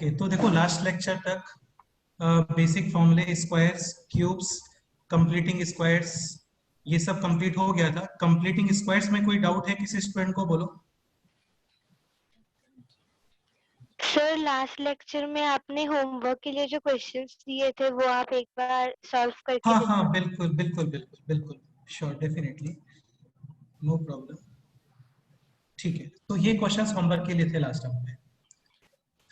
Okay तो देखो last lecture तक बेसिक फॉर्मूले, स्क्वायर्स, क्यूब्स, कंप्लीटिंग स्क्वायर्स, ये सब कंप्लीट हो गया था। कंप्लीटिंग स्क्वायर्स में कोई डाउट है किसी स्टूडेंट को? बोलो। सर लास्ट लेक्चर में आपने होमवर्क के लिए जो क्वेश्चंस दिए थे वो आप एक बार सॉल्व करके हाँ दिखा। हाँ बिल्कुल बिल्कुल बिल्कुल बिल्कुल, श्योर, डेफिनेटली, नो प्रॉब्लम। ठीक है, तो ये क्वेश्चंस होमवर्क के लिए थे लास्ट टाइम में।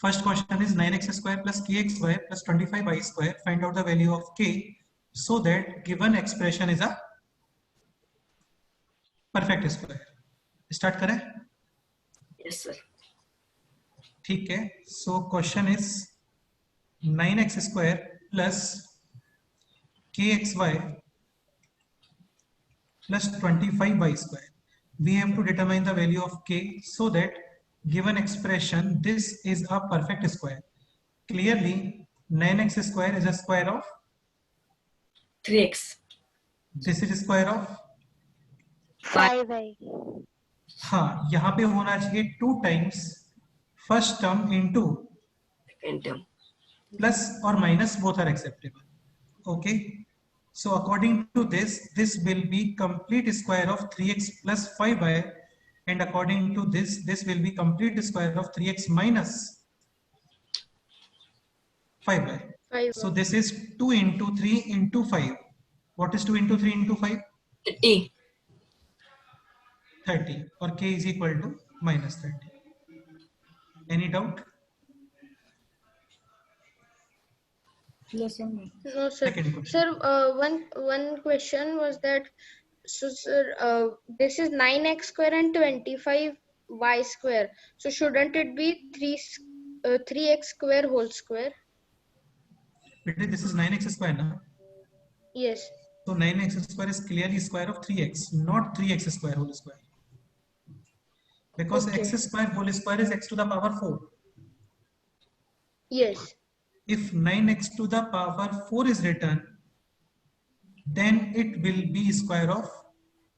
First question is 9x square plus kxy plus 25y square. Find out the value of k so that given expression is a perfect square. Start करें? Yes, sir. ठीक है, so question is 9x square plus kxy plus 25y square. We have to determine the value of k so that given expression this is a perfect square. Clearly 9x square is a square of 3x. this is square of 5y। हाँ, यहाँ पे होना चाहिए 2 times first term into Second term. Plus और minus both are acceptable. Okay, so according to this, this will be complete square of 3x plus 5y, and according to this, this will be complete square of 3x minus 5y. So this is 2 into 3 into 5. What is 2 into 3 into 5? 30. 30, और k is equal to minus 30. Any doubt? No, sir. Second question. Sir, one question was that, so sir, this is 9x square and 25y square. So shouldn't it be 3x square whole square? This is 9x square now. Yes. So 9x square is clearly square of 3x, not 3x square whole square. Because Okay. x square whole square is x to the power 4. Yes. If 9x to the power 4 is written, then it will be square of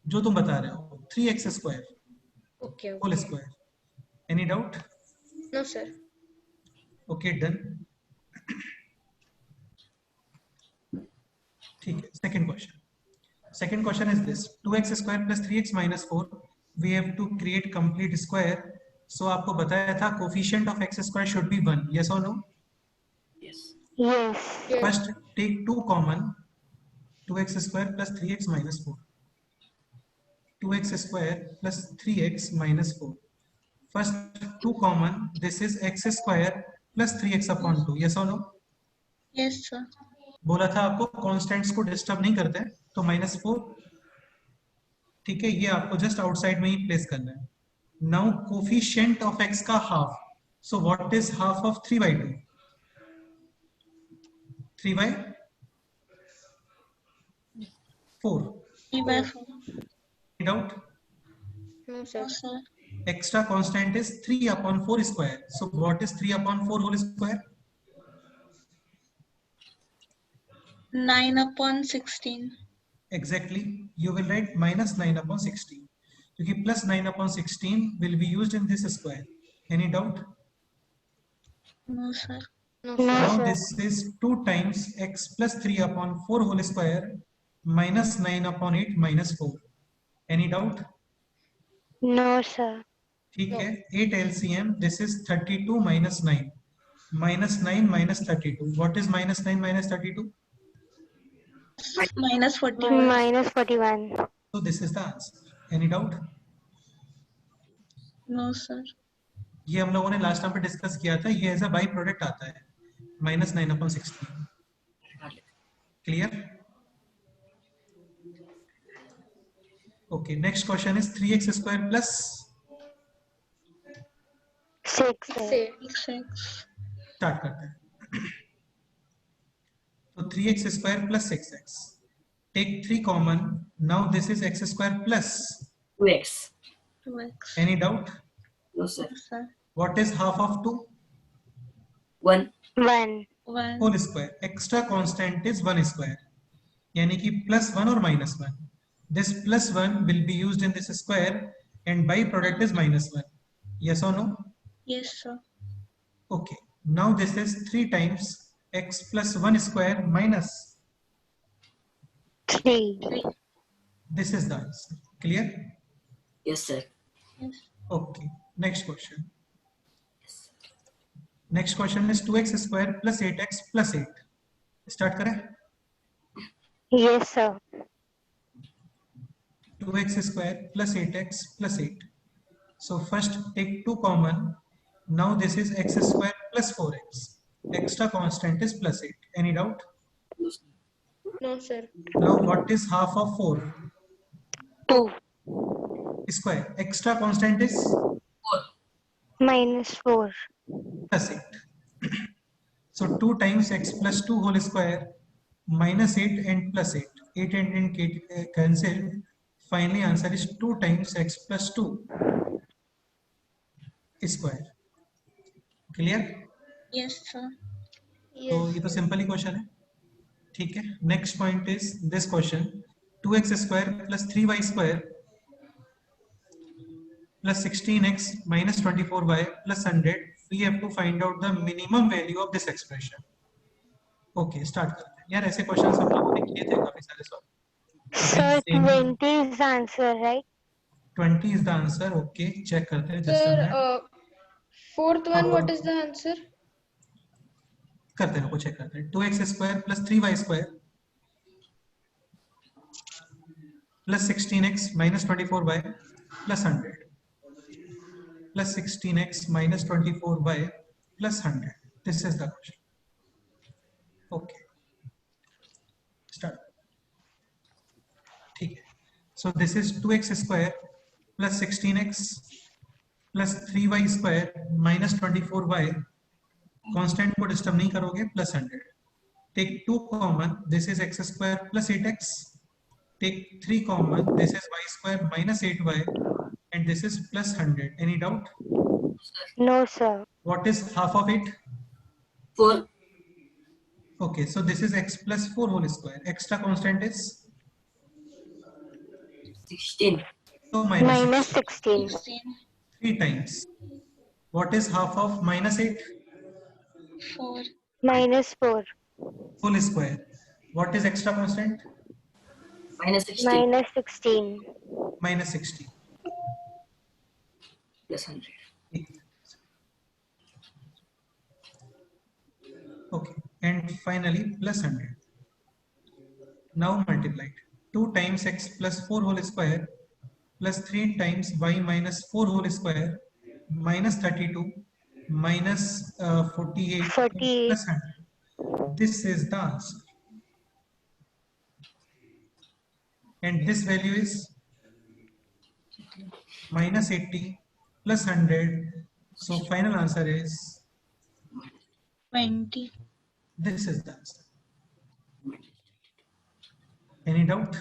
जो तुम बता रहे हो 3x square Okay. whole square. Any doubt? No, sir. Okay, done. ठीक है, second question. Second question is this: 2x square plus 3x minus 4. We have to create complete square. So आपको बताया था coefficient of x square should be 1. Yes or no? Yes. Yes। Yes. First take 2 common. 2x square plus 3x minus 4. 2x square plus 3x minus 4. First 2 common. This is x square plus 3x upon 2. Yes or no? Yes, sir. बोला था आपको constants को disturb नहीं करते हैं, तो -4। ठीक है, ये आपको जस्ट आउटसाइड में ही प्लेस करना है। नाउ कोफिशिएंट ऑफ x का half, so what is half of 3/2? 3/4। 3/4. Doubt? No, sir. No, sir. Extra constant is 3 upon 4 square. So what is 3 upon 4 whole square? 9 upon 16. Exactly. You will write minus 9 upon 16. क्योंकि plus 9 upon 16 will be used in this square. Any doubt? No, sir. No, No, Now sir। this is 2 times x plus 3 upon 4 whole square minus 9 upon 8 minus 4. Any doubt? No, sir। ठीक है, 8 LCM. This is 32 minus 9. Minus 9 minus 32. What is minus 9 minus 32? Minus 41. -41। So this is the answer. Any doubt? No, sir. ये हम लोगों ने last time पे discuss किया था, ये एज अ बाई प्रोडक्ट आता है -9/16। Clear? Okay, next question is 3x square plus 6। 6. Start करते हैं। तो 3x square plus 6x, take 3 common. Now this is x square plus 2x. 2x. Any doubt? No, sir. Sir. What is half of 2? 1. 1। 1. Whole square. Extra constant is 1 square, यानी कि +1 और -1. This +1 will be used in this square and by product is -1. Yes or no? Yes, sir. Okay. Now this is 3 times x plus 1 square minus. 3. This is the answer. Clear? Yes, sir. Okay. Next question. Next question is 2x square plus 8x plus 8. Start करें. Yes, sir. 2x square plus 8x plus 8. So first take 2 common. Now this is x square plus 4x. Extra constant is plus 8. Any doubt? No, sir. No, sir. Now what is half of 4? 2. Square. Extra constant is 4. Minus 4. plus 8. So 2 times x plus 2 whole square minus 8 and plus 8. 8 and 8 cancel. Finally answer is 2 times x plus 2 square. Clear? Yes, sir. तो Yes. ये तो simple ही question है. ठीक है. Next point is this question 2x square plus 3y square plus 16x minus 24y plus 100. We have to find out the minimum value of this expression. Okay, start करते हैं. यार ऐसे questions हम लोगों ने किए थे काफी सारे solve. Sir, 20 is the answer, right? 20 is the answer. Okay, check करते हैं. Just a Sir, minute. fourth one, हाँ, what is the answer? करते हैं. चेक करते हैं. 2x square plus 3y square plus 16x minus 24y plus 100. Plus 16x minus 24y plus 100. This is the question. Okay. Start. ठीक है. So this is 2x square plus 16x plus 3y square minus 24y. Constant को disturb नहीं करोगे. Plus 100. Take 2 common. This is x square plus 8x. Take 3 common. This is y square minus 8y. And this is plus 100. Any doubt? No, sir. What is half of it? 4. Okay, so this is x plus 4 whole square. Extra constant is 16. so Minus 16. 16. 3 times. What is half of minus 8 4. Minus 4. whole square? What is extra constant? Minus 16. Minus 16. Minus 60. Plus 100. Okay, and finally plus 100. Now multiply it. 2 times x plus 4 whole square plus 3 times y minus 4 whole square minus 32 minus 48 48. plus 100. This is the answer. And this value is minus 80 plus 100. So final answer is 20. this is the answer. Any doubt?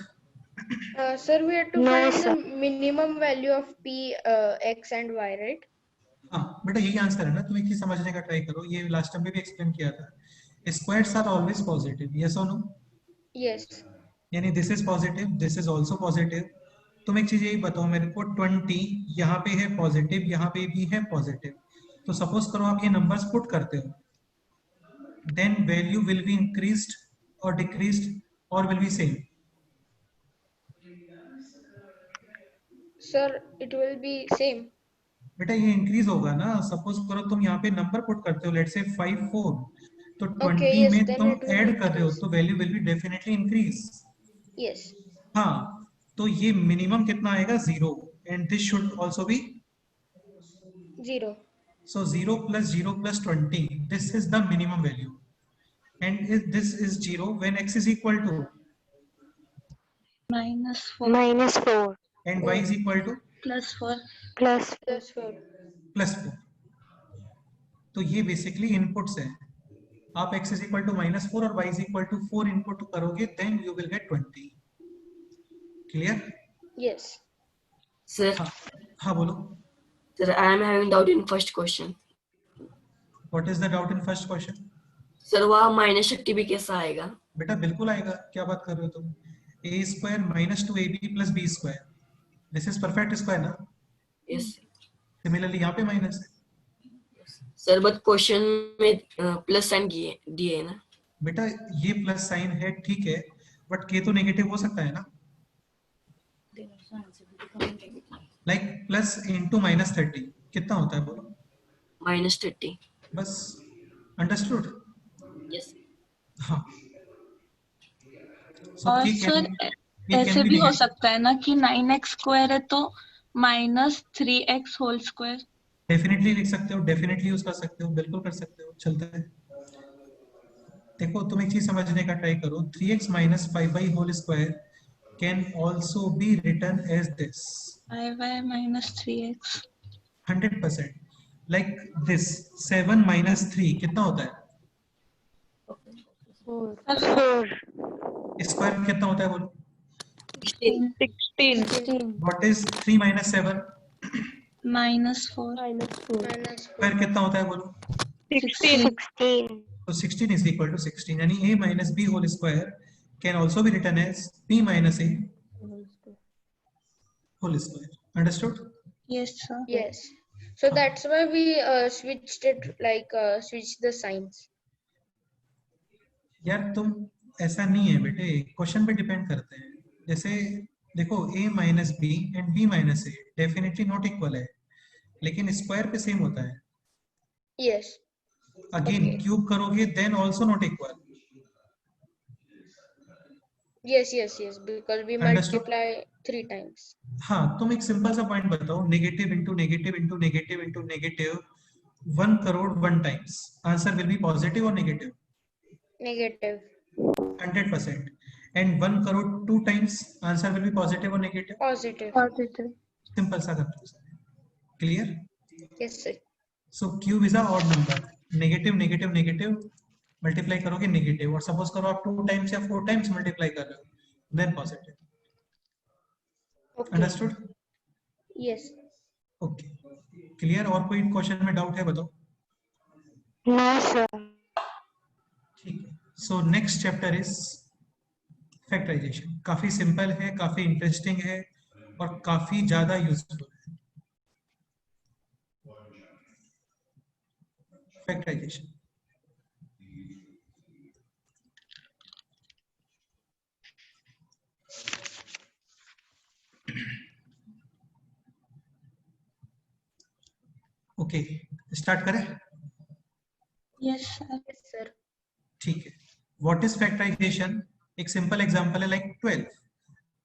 Sir, we have to No, find sir. the minimum value of p, x and y, right? हाँ बेटा यही answer है ना. तुम एक चीज समझने का ट्राई करो. ये लास्ट टाइम भी एक्सप्लेन किया था. Squares are always positive. Yes और नो? Yes. यानी this is positive, this is also positive. तुम एक चीज यही बताओ मेरे को. 20 यहाँ पे है पॉजिटिव, यहाँ पे भी है पॉजिटिव. तो सपोज करो आप ये नंबर्स पुट करते हो, then value will be increased और डिक्रीज्ड और will be same. Sir, it will be same. बेटा ये इंक्रीज होगा ना. सपोज करो तुम यहाँ पे नंबर पुट करते हो, लेट्स से 5 4, तो 20 yes, में then तुम it will ऐड कर रहे हो increase. तो value will be definitely increase. Yes. हाँ, तो ये मिनिमम कितना आएगा? 0. And this should also be 0. so 0 plus 0 plus 20. This is the minimum value. And if this is 0 when x is equal to Minus 4. Minus 4. and y is equal to Plus 4. Plus Plus 4. plus 4. तो ये basically inputs हैं. आप x is equal to minus 4 और y is equal to 4 input करोगे, then you will get 20. Clear? Yes. Sir, हाँ बोलो. sir, I am having doubt in first question. What is the doubt in first question? Sir, वहाँ minus 30 भी कैसा आएगा? बेटा बिल्कुल आएगा. क्या बात कर रहे हो तुम? a square minus 2ab plus b square. This is perfect square ना? Yes. Similarly यहाँ पे माइनस है. सर बट क्वेश्चन में प्लस साइन दिए है ना. बेटा ये प्लस साइन है ठीक है, बट के तो नेगेटिव हो सकता है ना, लाइक प्लस इंटू -30 कितना होता है बोलो, -30. बस, अंडरस्टूड. यस. हाँ, so और k सर can ऐसे be भी हो negative. सकता है ना कि 9x स्क्वायर है तो -3x होल स्क्वायर. डेफिनेटली लिख सकते हो, डेफिनेटली यूज कर सकते हो, बिल्कुल कर सकते हो, चलता है. देखो तुम एक चीज समझने का ट्राई करो, 3x minus 5y whole square can also be written as this, 5y -3x. 100%. like this 7 minus 3 कितना होता है, 4 स्क्वायर कितना होता है बोलो, 16. 16 व्हाट इज 3 minus 7, -4 स्क्वायर कितना होता है बोलो, 16 तो 16 is equal to 16, यानी a minus b whole square can also be written as b minus a whole square. Understood? yes sir. Yes. So that's why we switched it, like switched the signs. यार तुम ऐसा नहीं है बेटे, question पे depend करते हैं. जैसे देखो a minus B and b minus A definitely not equal है, लेकिन स्क्वायर पे सेम होता है. Yes. अगेन क्यूब करोगे then also not equal. Yes, because we Understood? multiply 3 times. हाँ, तुम एक सिंपल सा पॉइंट बताओ, negative into negative into negative into negative 1 crore 1 times, answer will be positive और negative, Negative. 100%. and 1 crore 2 times, answer will be positive और negative. Positive. Positive. Simple सा confusion है. Clear? Yes, sir. So cube is a odd number, negative negative negative multiply करोगे negative, और suppose करो आप 2 times या 4 times multiply कर रहे हो then positive. Okay. Understood? Yes. Okay, clear? और कोई क्वेश्चन में डाउट है बताओ. No sir. ठीक है, so next chapter is factorization. काफी सिंपल है, काफी इंटरेस्टिंग है और काफी ज्यादा यूजफुल है. फैक्टराइजेशन ओके, स्टार्ट करें? Yes sir. Yes, sir. ठीक है. What is factorization? एक सिंपल एग्जांपल है लाइक 12.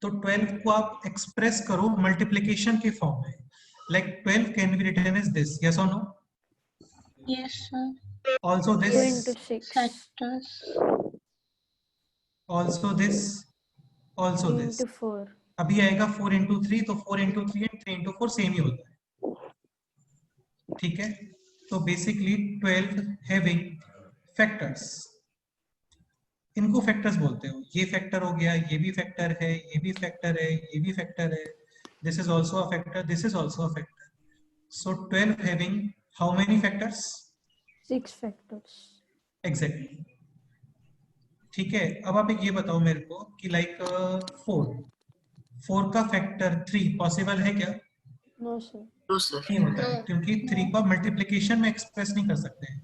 तो 12 को आप एक्सप्रेस करो मल्टीप्लिकेशन के फॉर्म में, like 12 can be written as this, yes और no? Yes sir. Also 2 this, into 6 Factors. Also this, also 3 this. into 4 अभी आएगा 4 into 3, तो 4 into 3 एंड 3 into 4 सेम ही होता है. ठीक है, तो बेसिकली 12 हैविंग फैक्टर्स, इनको फैक्टर्स बोलते हो. ये फैक्टर हो गया, ये भी फैक्टर है, ये भी फैक्टर है, ये भी फैक्टर है, this is also a factor, this is also a factor. So 12 having how many factors? 6 factors. Exactly. ठीक है, अब आप एक ये बताओ मेरे को कि लाइक 4 का फैक्टर 3 पॉसिबल है क्या? No sir. No sir. नहीं होता है, No. क्योंकि 3 को मल्टीप्लिकेशन में एक्सप्रेस नहीं कर सकते हैं.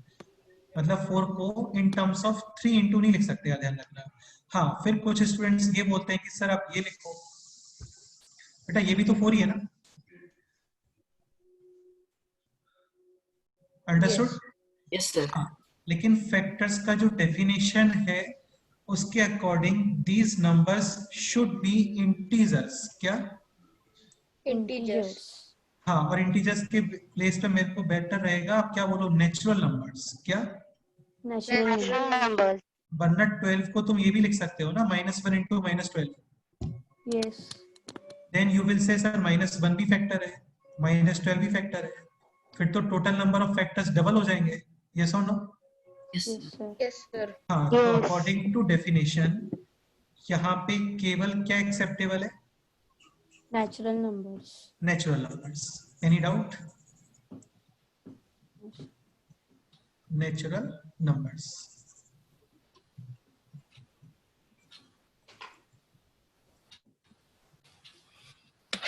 मतलब 4 को इन टर्म्स ऑफ 3 इंटू नहीं लिख सकते, ध्यान रखना. हाँ, फिर कुछ स्टूडेंट्स ये बोलते हैं कि सर आप ये लिखो. बेटा ये भी तो 4 ही है ना. अंडरस्टूड? Yes sir. हाँ, लेकिन फैक्टर्स का जो डेफिनेशन है उसके according these numbers should be integers. क्या? Integers. हाँ, और इंटीजर्स के प्लेस पे मेरे को बेटर रहेगा, आप क्या बोलो, नेचुरल नंबर्स. क्या? Natural Natural numbers. वरना 12 को तुम ये भी लिख सकते हो ना, -1 into -12. Yes. Then you will say sir -1 भी फैक्टर है, -12 भी फैक्टर है, फिर तो total number of factors double हो जाएंगे. यस और no? Yes. Yes sir. Yes, sir. हाँ, तो Yes. अकॉर्डिंग टू डेफिनेशन यहाँ पे केवल क्या एक्सेप्टेबल है? Natural numbers. Natural numbers. Any doubt? Natural numbers.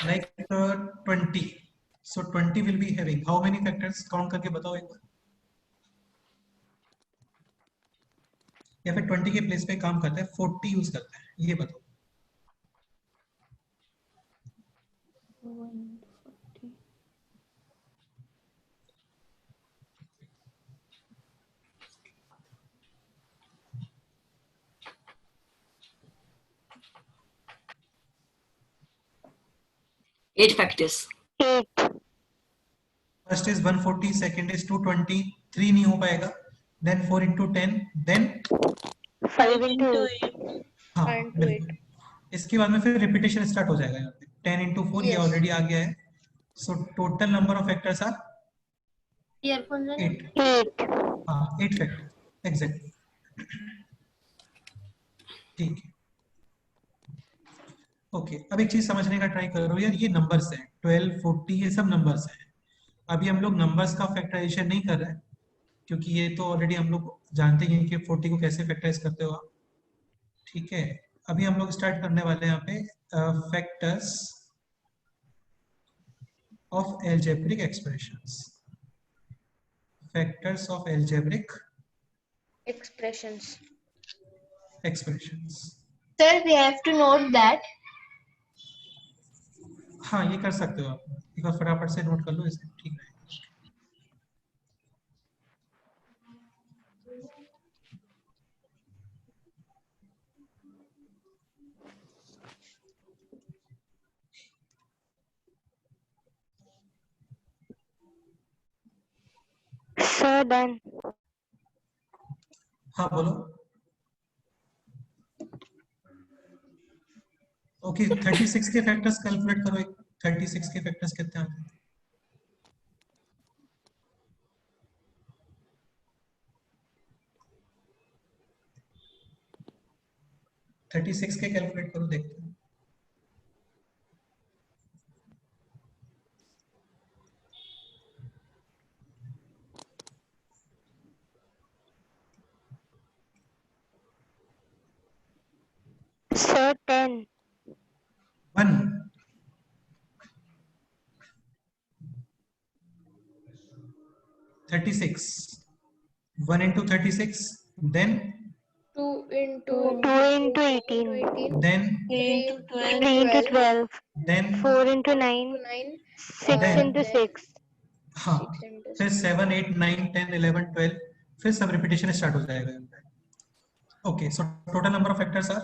like 20. So 20 will be having how many factors? Count करके बताओ एक बार. या फिर 20 के प्लेस पे काम करता है 40 यूज करता है, ये बताओ। Eight factors. 8. First is 140, second is 220, 3 नहीं हो पाएगा, देन 4 into 10, देन 5 into 8. 8. हाँ 5 into बिल्कुल। इसके बाद में फिर रिपीटेशन स्टार्ट हो जाएगा यहाँ पे। 10 into 4 ये Yes. ऑलरेडी आ गया है। So total number of factors are 8। 8. हाँ 8 फैक्टर एग्जैक्टली। ठीक है, ओके। अब एक चीज समझने का ट्राई करो यार, ये नंबर्स हैं 12, 40 ये सब नंबर्स हैं। अभी हम लोग नंबर्स का फैक्टराइजेशन नहीं कर रहे हैं, क्योंकि ये तो ऑलरेडी हम लोग जानते हैं कि 40 को कैसे फैक्टराइज करते हो आप। ठीक है, अभी हम लोग स्टार्ट करने वाले हैं यहाँ पे factors of algebraic expressions. Factors of algebraic expressions. Expressions. Sir, we have to note that. हाँ ये कर सकते हो आप, एक बार फटाफट से नोट कर लो इसे, ठीक है। Sir, done. हाँ बोलो। ओके 36 के फैक्टर्स कैलकुलेट करो। 36 के फैक्टर्स कितने आते हैं? थर्टी सिक्स के कैलकुलेट करो, देखते हैं। Sir, 10. 1 36, 1 into 36, then 2 into 2 into 18. 18. then 3 into 12. 3 into 12. then 4 into 9. 9. 6 then- into 6. हाँ 6 into फिर 7, 8, 9, 10, 11, 12 फिर सब रिपीटेशन स्टार्ट हो जाएगा। Okay so total number of factors are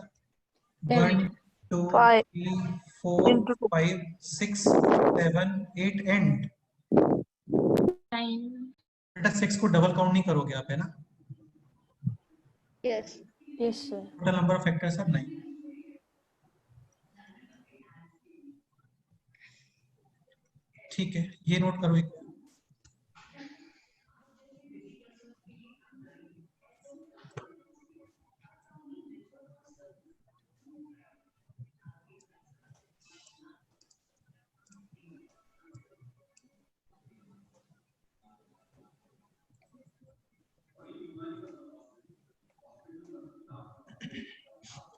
1, 2, 5. 3, 4, 5, 6, 7, 8 and 9. बेटा 6 को डबल काउंट नहीं करोगे आप, है ना? Yes. Yes, sir. Total number of factors are 9। ठीक है, ये नोट करो एक।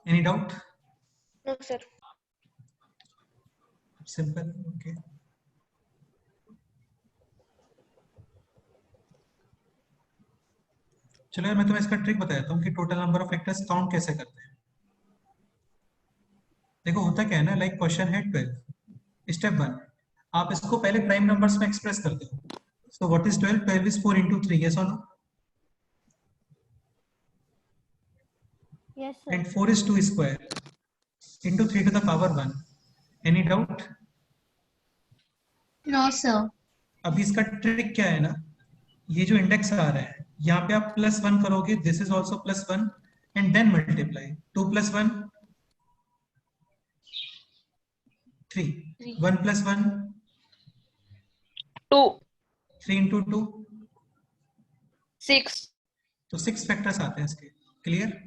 Any doubt? No, sir. Simple. Okay. चलो मैं तुम्हें इसका ट्रिक बता देता हूँ कि total number of factors count कैसे करते हैं। देखो होता क्या है ना, लाइक क्वेश्चन है 12, स्टेप 1 आप इसको पहले प्राइम नंबर्स में एक्सप्रेस करते हो। So what is 12? 12 is 4 into 3, yes or no? Yes, And 4 is 2 square into 3 to the power 1. Any doubt? No, sir. अभी इसका ट्रिक क्या है ना, ये जो इंडेक्स आ रहा है यहाँ पे आप +1 करोगे, this is also +1 and then multiply 2 + 1 3, 1 + 1 2, 3 into 2 6, तो 6 फैक्टर्स आते हैं इसके। क्लियर?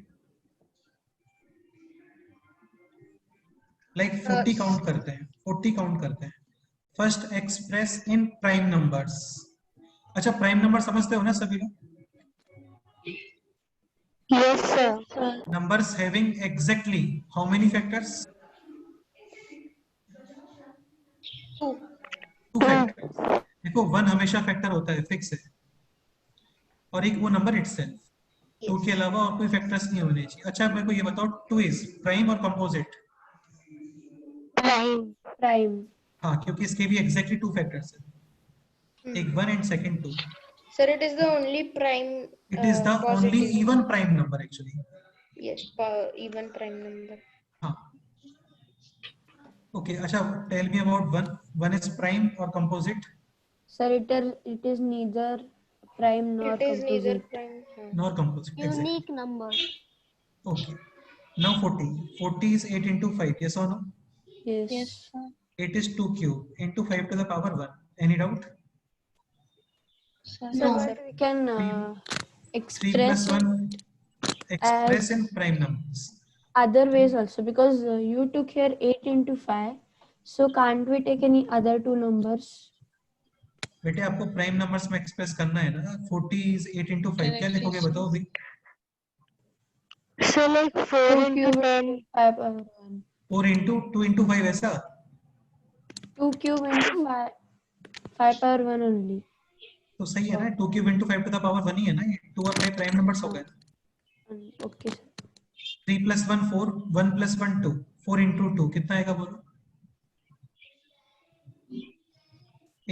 लाइक 40 काउंट करते हैं, 40 काउंट करते हैं। First express in prime numbers. अच्छा प्राइम नंबर समझते हो ना सभी लोग? Yes, sir. Numbers having exactly how many factors? 2. 2 factors। देखो 1 हमेशा फैक्टर होता है, फिक्स है, और एक वो नंबर इटसेल्फ। 2 के अलावा और कोई फैक्टर्स नहीं होने चाहिए। अच्छा मेरे को ये बताओ 2 इज प्राइम और कंपोजिट? प्राइम। Prime. हाँ क्योंकि इसके भी एग्जैक्टली 2 फैक्टर्स हैं, एक 1 and second 2। Sir, it is the only prime. It is the only positive. even prime number actually. Yes, even prime number. हाँ okay, अच्छा tell me about 1. 1 is prime or composite? Sir, it is neither prime nor It is neither composite. prime. Nor composite. Exactly. Unique number. Okay. Now 40. 40 is 8 into 5. Yes or no? Yes. Yes, sir. 8 is 2 cube into 5 to the power 1. Any doubt? Sir. Sir, No. but we can 3 plus express 1 express as in prime numbers. other ways also, because you took here 8 into 5. So can't we take any other two numbers? बेटे आपको prime numbers में express करना है ना। 40 is 8 into 5. क्या Correct, लिखोगे yes, sir. बताओ अभी? So like 4 2 into cube 10. into 5 power 1. 4 into 2 into 5 ऐसा? 2 cube into 5 power 1 only. तो सही है ना, 2 cube into 5 to the power 1 ही है ना, ये 2 और 5 प्राइम नंबर्स हो गए। Okay, sir. 3 plus 1 4, 1 plus 1 2, 4 into 2 कितना आएगा बोलो?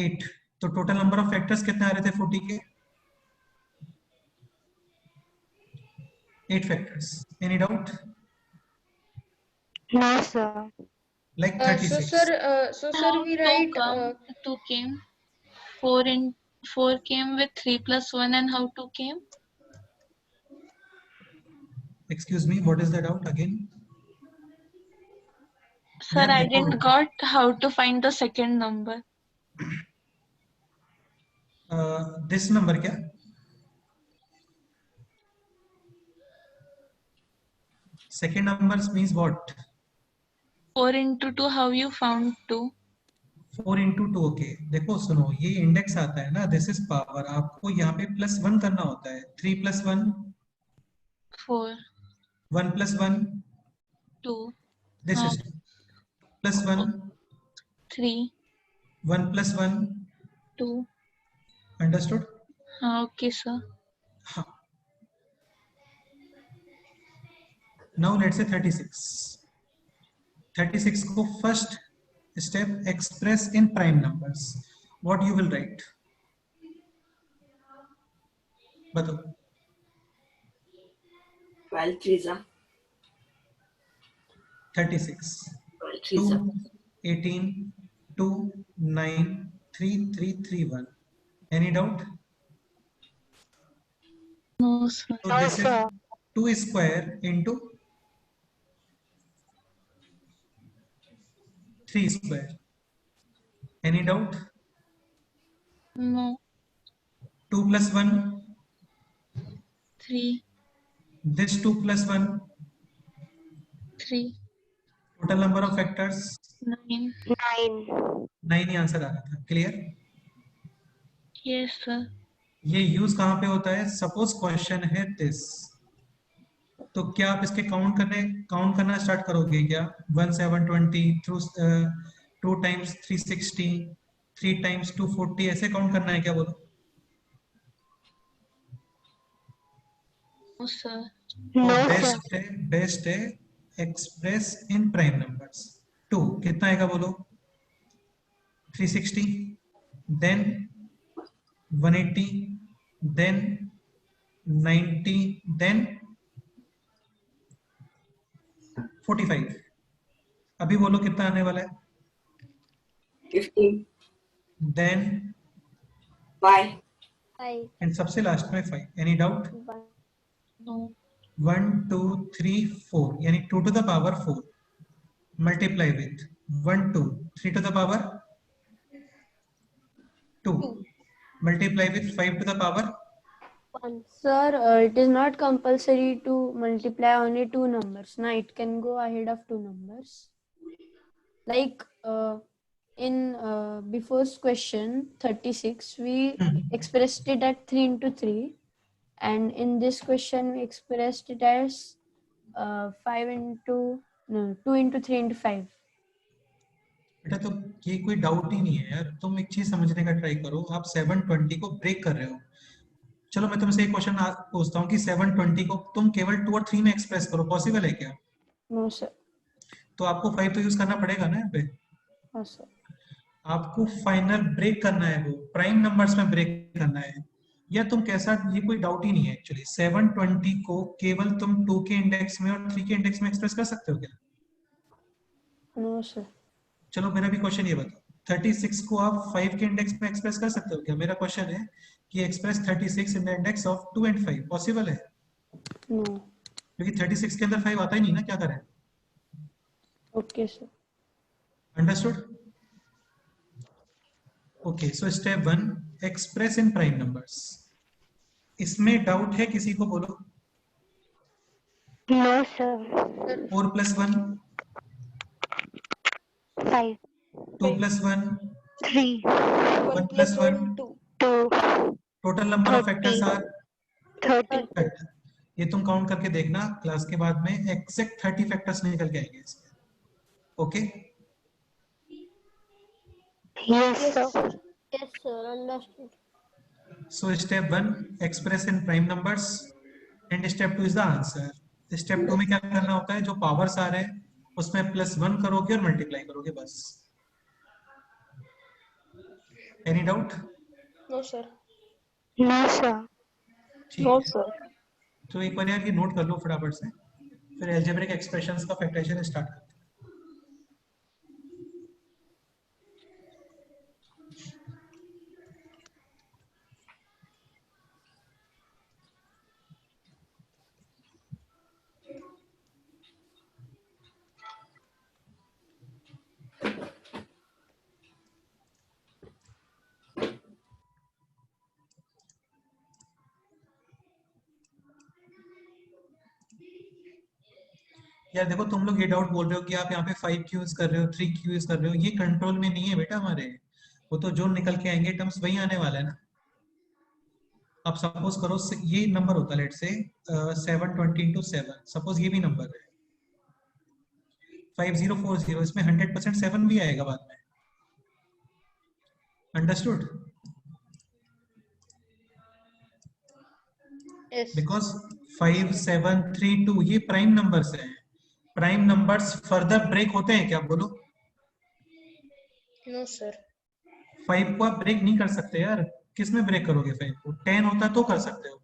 8। तो टोटल नंबर ऑफ फैक्टर्स कितने आ रहे थे 40 के? 8 factors. Any doubt? No sir. Like So 36. sir, we write. Two came. 4 came with 3 plus 1, and how 2 came? Excuse me, what is the doubt again? Sir, Yeah, I record didn't it. got how to find the second number. This number क्या? Second numbers means what? 4 into 2, how you found 2? 4 into 2, okay. देखो सुनो, ये index आता है ना, this is power, आपको यहाँ पे प्लस 1 करना होता है। 3 plus 1 4. 1 plus 1 2. this is 2 plus 1 3. 1 plus 1 2. understood? Okay, sir. हाँ. Now let's say 36. 36 को first step express in prime numbers. What you will write? बताओ. 12 threes are 36. 12 threes 2, are 18, 2, 9, 3, 3, 3, 1. Any doubt? No, sir. So No this sir. is 2 square into 3 square. Any doubt? No. 2 plus 1. 3. This 2 plus 1. 3. Total number of factors 9. 9. 9 he answer आ रहा था। Clear? Yes, sir. ये use कहाँ पे होता है? Suppose question है this, तो क्या आप इसके काउंट करना स्टार्ट करोगे क्या? 1 7 20 थ्रू 2 times 360, 3 times 240, ऐसे काउंट करना है क्या बोलो? No, sir. No sir. Best है एक्सप्रेस इन प्राइम नंबर्स। 2 कितना आएगा बोलो? 360, देन 180, देन 90, देन 45। अभी बोलो कितना आने वाला है? 15 देन 5 एंड सबसे लास्ट में 5। Any doubt? No. 1 2 3 4 यानी 2 to the power 4 multiply with 1 2 3 to the power 2 multiply with 5 to the power. Sir, it is not compulsory to multiply only two numbers. Now it can go ahead of two numbers. Like in before's question 36, we expressed it at 3 into 3, and in this question we expressed it as 2 into 3 into 5. बेटा तो ये कोई doubt ही नहीं है यार, तुम एक चीज समझने का ट्राई करो। आप 720 को ब्रेक कर रहे हो, चलो मैं तुमसे एक क्वेश्चन पूछता हूँ कि 720 को तुम केवल 2 और 3 में एक्सप्रेस करो, पॉसिबल है क्या? No, sir. तो आपको 5 तो यूज करना पड़ेगा ना यहाँ पे। हाँ सर. आपको फाइनल ब्रेक करना है, वो प्राइम नंबर्स में ब्रेक करना है, या तुम कैसा, ये कोई डाउट ही नहीं है एक्चुअली। 720 को केवल तुम 2 के इंडेक्स में और 3 के इंडेक्स में एक्सप्रेस कर सकते हो क्या? No, sir. चलो मेरा भी क्वेश्चन ये बताओ, 36 को आप 5 के इंडेक्स में एक्सप्रेस कर सकते हो क्या? मेरा क्वेश्चन है कि express 36 in the index of 2 and 5, possible है? No. क्योंकि 36 के अंदर 5 आता ही नहीं ना, क्या करें? Okay, sir. Understood? Okay, so step 1, express in prime numbers. इसमें डाउट है किसी को? बोलो। No, sir. 4 + 1, 5, 2 + 1, 3, 1 + 1, 2, total number of factors 30, are 30. Factor. ये तुम काउंट करके देखना, क्लास के बाद में एग्जैक्ट 30 फैक्टर्स निकल के आएंगे इसके। Okay, Yes, sir. Yes, sir. Understood. So step 1, express in prime numbers, and step 2 is the answer. Step 2 में क्या करना होता है, जो पावर्स आ रहे हैं उसमें +1 करोगे और मल्टीप्लाई करोगे, बस। Any doubt? No, sir. No, sir. ठीक है, तो एक बार यार ये नोट कर लो फटाफट से, फिर अलजेब्रिक एक्सप्रेशंस का फैक्टराइजेशन स्टार्ट करते हैं। यार देखो, तुम लोग ये डाउट बोल रहे हो कि आप यहाँ पे 5 क्यू यूज कर रहे हो, 3 क्यू यूज कर रहे हो, ये कंट्रोल में नहीं है बेटा हमारे। वो तो जो निकल के आएंगे टर्म्स वही आने वाला है ना। अब सपोज करो ये नंबर होता है, लेट से 720 इंटू 7, सपोज ये भी नंबर है 5040, इसमें 100% 7 भी आएगा बाद में। अंडरस्टूड? Yes. बिकॉज 5 7 3 2 ये प्राइम नंबर्स हैं। प्राइम नंबर्स फर्दर ब्रेक होते हैं क्या? बोलो। No, sir. 5 को आप ब्रेक नहीं कर सकते यार। किस में ब्रेक करोगे 5 को? 10 होता तो कर सकते हो।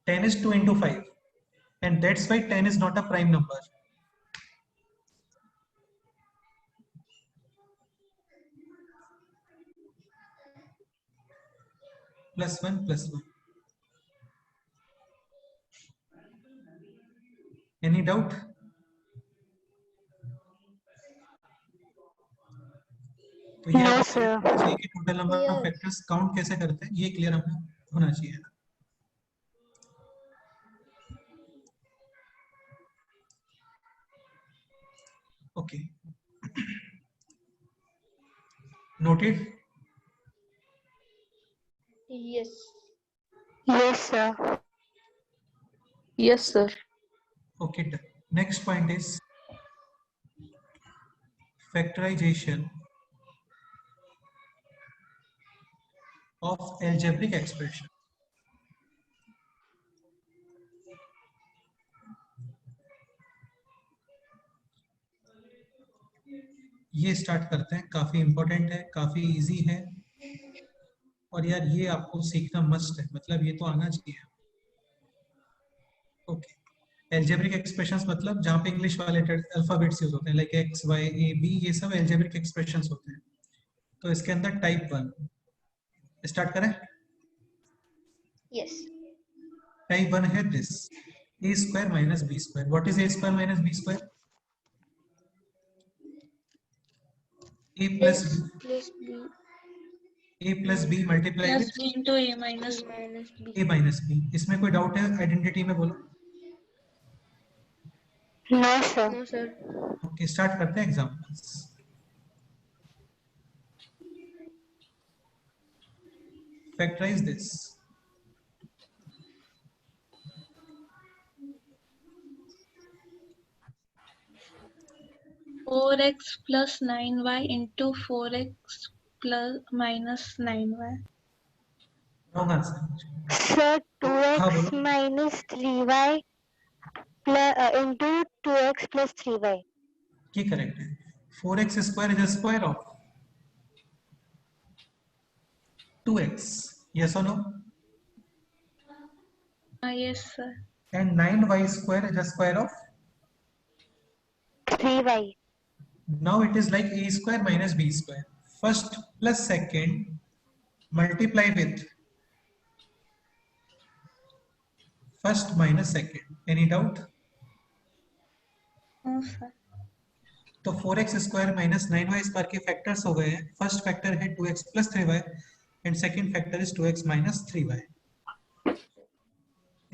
10 is 2 into 5 and that's why 10 is not a prime number. +1 +1. Any doubt? तो ये No, आपको sir. clear चाहिए कि total number of factors count कैसे करते हैं, ये क्लियर हमें होना चाहिए। Okay, noted? Yes. Yes, sir. Yes, sir. Okay, done. Next point is factorization of algebraic expression. ये स्टार्ट करते हैं, काफी इंपॉर्टेंट है, काफी इजी है, और यार ये आपको सीखना मस्ट है, मतलब ये तो आना चाहिए। ओके, एल्जेब्रिक एक्सप्रेशंस मतलब जहाँ पे इंग्लिश वाले अल्फाबेट्स यूज होते हैं, like X Y A B, ये सब एल्जेब्रिक एक्सप्रेशंस होते हैं। तो इसके अंदर टाइप 1 स्टार्ट करें। Yes. टाइप 1 है this, a square minus b square. What is a square minus b square? a plus Plus B a plus b multiply Plus with B into A minus B. minus B. a minus b. इसमें कोई doubt है identity में? बोलो। No, sir. No, sir. Okay, start करते हैं examples. Factorize this. 4x plus 9y into 4x plus minus 9y. Wrong answer. Sir, हाँ 2x बोलो. minus 3y into 2x plus 3y. ये करेक्ट है. 4x square is a square of 2x. Yes or no? Yes, sir. And 9y square is a square of. 3y. Now it is like a square minus b square. First plus second multiply with first minus second. Any doubt? No, sir. तो 4x square minus 9y square के factors हो गए हैं. First factor है 2x plus 3y and second factor is 2x minus 3y.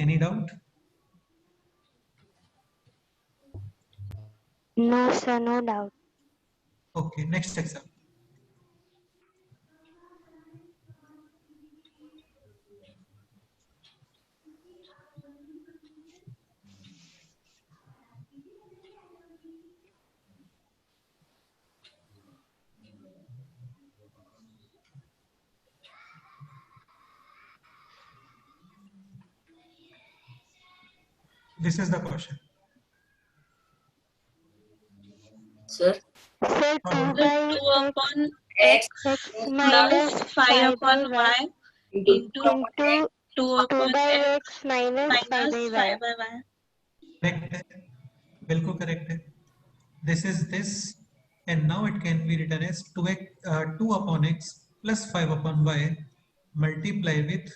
Any doubt? No, sir, no doubt. Okay, next example. This is the question. Sir, Sir, 2 हाँ, by 2 upon x x plus minus 5 upon by y into into 2 upon x. 2 2 upon by x x minus 5 minus by y. 5 by y. Correct है, बिल्कुल correct है. This is this, and now it can be written as 2 upon x plus 5 upon y multiply with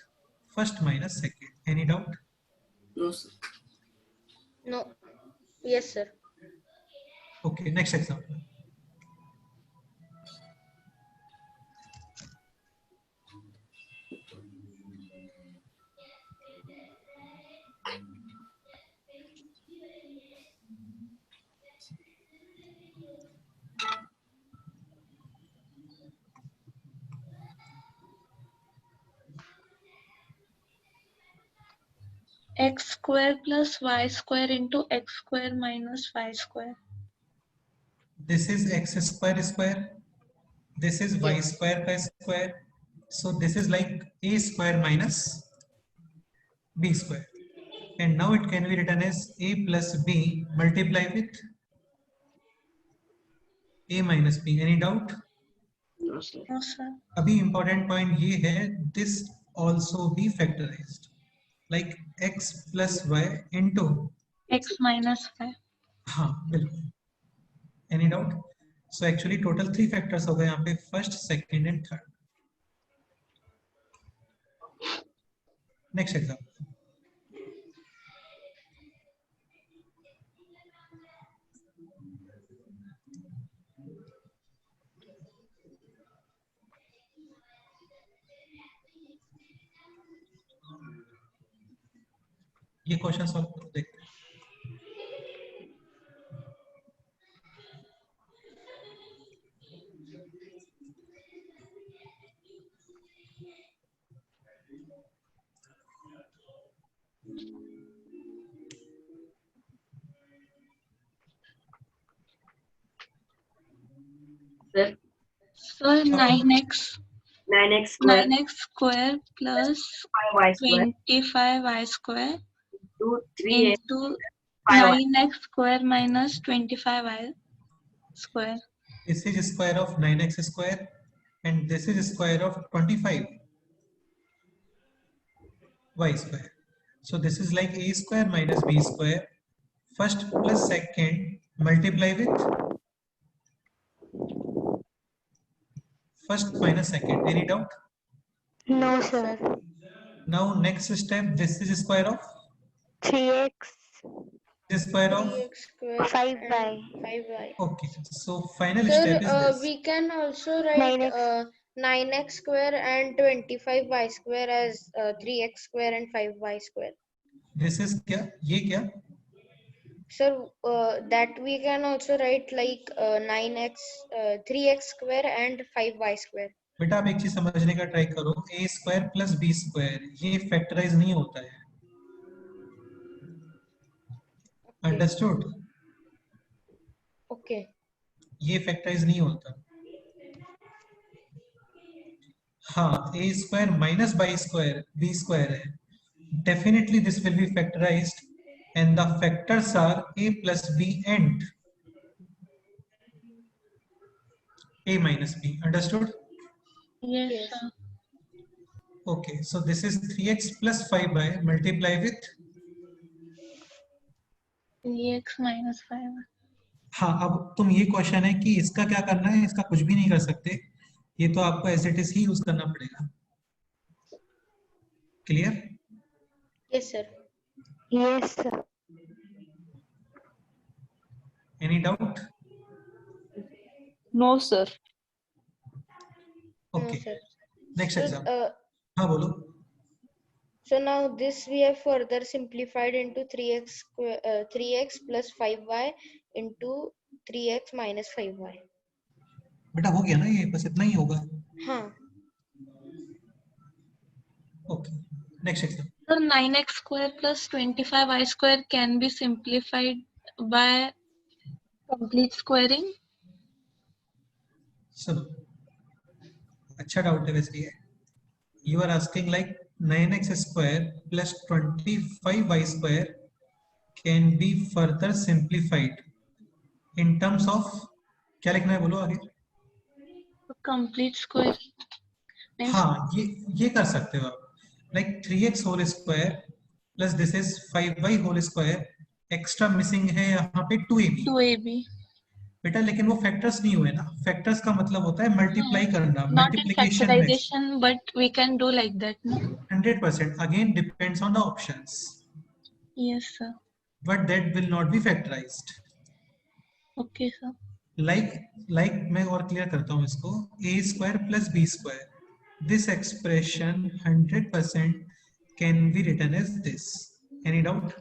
first minus second. Any doubt? No, sir. No. Yes, sir. Okay, next example. X square plus y square into x square minus y square. This is x square square. This is y square का square. So this is like a square minus b square. And now it can be written as a plus b multiply with a minus b. Any doubt? No, sir. No, sir. अभी important point ये है, this also be factorized like x plus y into. X minus 5. हाँ बिल्कुल. Any doubt? So actually total 3 factors हो गए यहाँ पे, first, second and third. Next example. ये क्वेश्चन सॉल्व करो, देखते हैं. Sir, So 9x 9x square 9x square plus 5y square 25y square into 3x into 5y. 9x square minus 25y square. This is square of 9x square and this is square of 25 y square. So this is like a square minus b square. First plus second multiply with first minus second. Any doubt? No, sir. Now next step, this is square of 3x this square of. 3x square 5y. and 5y. Okay, so final Sir, step is this. we can also write 9x. 9x square and 25y square as 3x square and 5y square. This is क्या? ये क्या? Sir, that we can also write like 9x, 3x square and 5y square. बेटा आप एक चीज समझने का try करो, a square plus b square ये फैक्टराइज नहीं होता है. अंडरस्टूड? Okay. ये फैक्टराइज नहीं होता. हाँ, a square minus by square b square है. Definitely this will be factorized and the factors are a plus b and a minus b. Understood? Yes, Yes. sir. Okay, so this is 3x plus 5y multiply with 3x minus 5. हाँ. अब तुम ये question है कि इसका क्या करना है, इसका कुछ भी नहीं कर सकते, ये तो आपको एज इट इज ही यूज करना पड़ेगा. Clear? Yes, sir. Yes, sir. Any doubt? No, sir. No, okay, sir. Next So, exam. हाँ बोलो. so now this we have further simplified into 3x plus 5y into 3x minus 5y. बेटा हो गया ना, ये बस इतना ही होगा. हाँ. Okay, next exam. Sir, 9x square plus 25y square can be simplified by complete squaring. सुनो, अच्छा डाउट है वैसे ये. You are asking like 9x square plus 25y square can be further simplified in terms of, क्या लिखना है बोलो आगे. Complete square. Means हाँ, ये कर सकते हो आप. Like 3x whole square plus this is 5y whole square. Extra missing है यहाँ पे 2ab. 2ab. बेटा लेकिन वो फैक्टर्स नहीं हुए ना. फैक्टर्स का मतलब होता है मल्टीप्लाई करना, Not in मल्टीप्लिकेशन में. factorization, but we can do like that, no? 100% again depends on the options, Yes, sir. but that will not be factorized. Okay, sir. like मैं और क्लियर करता हूँ इसको. a square plus b square, this expression 100% can be written as this. Any doubt?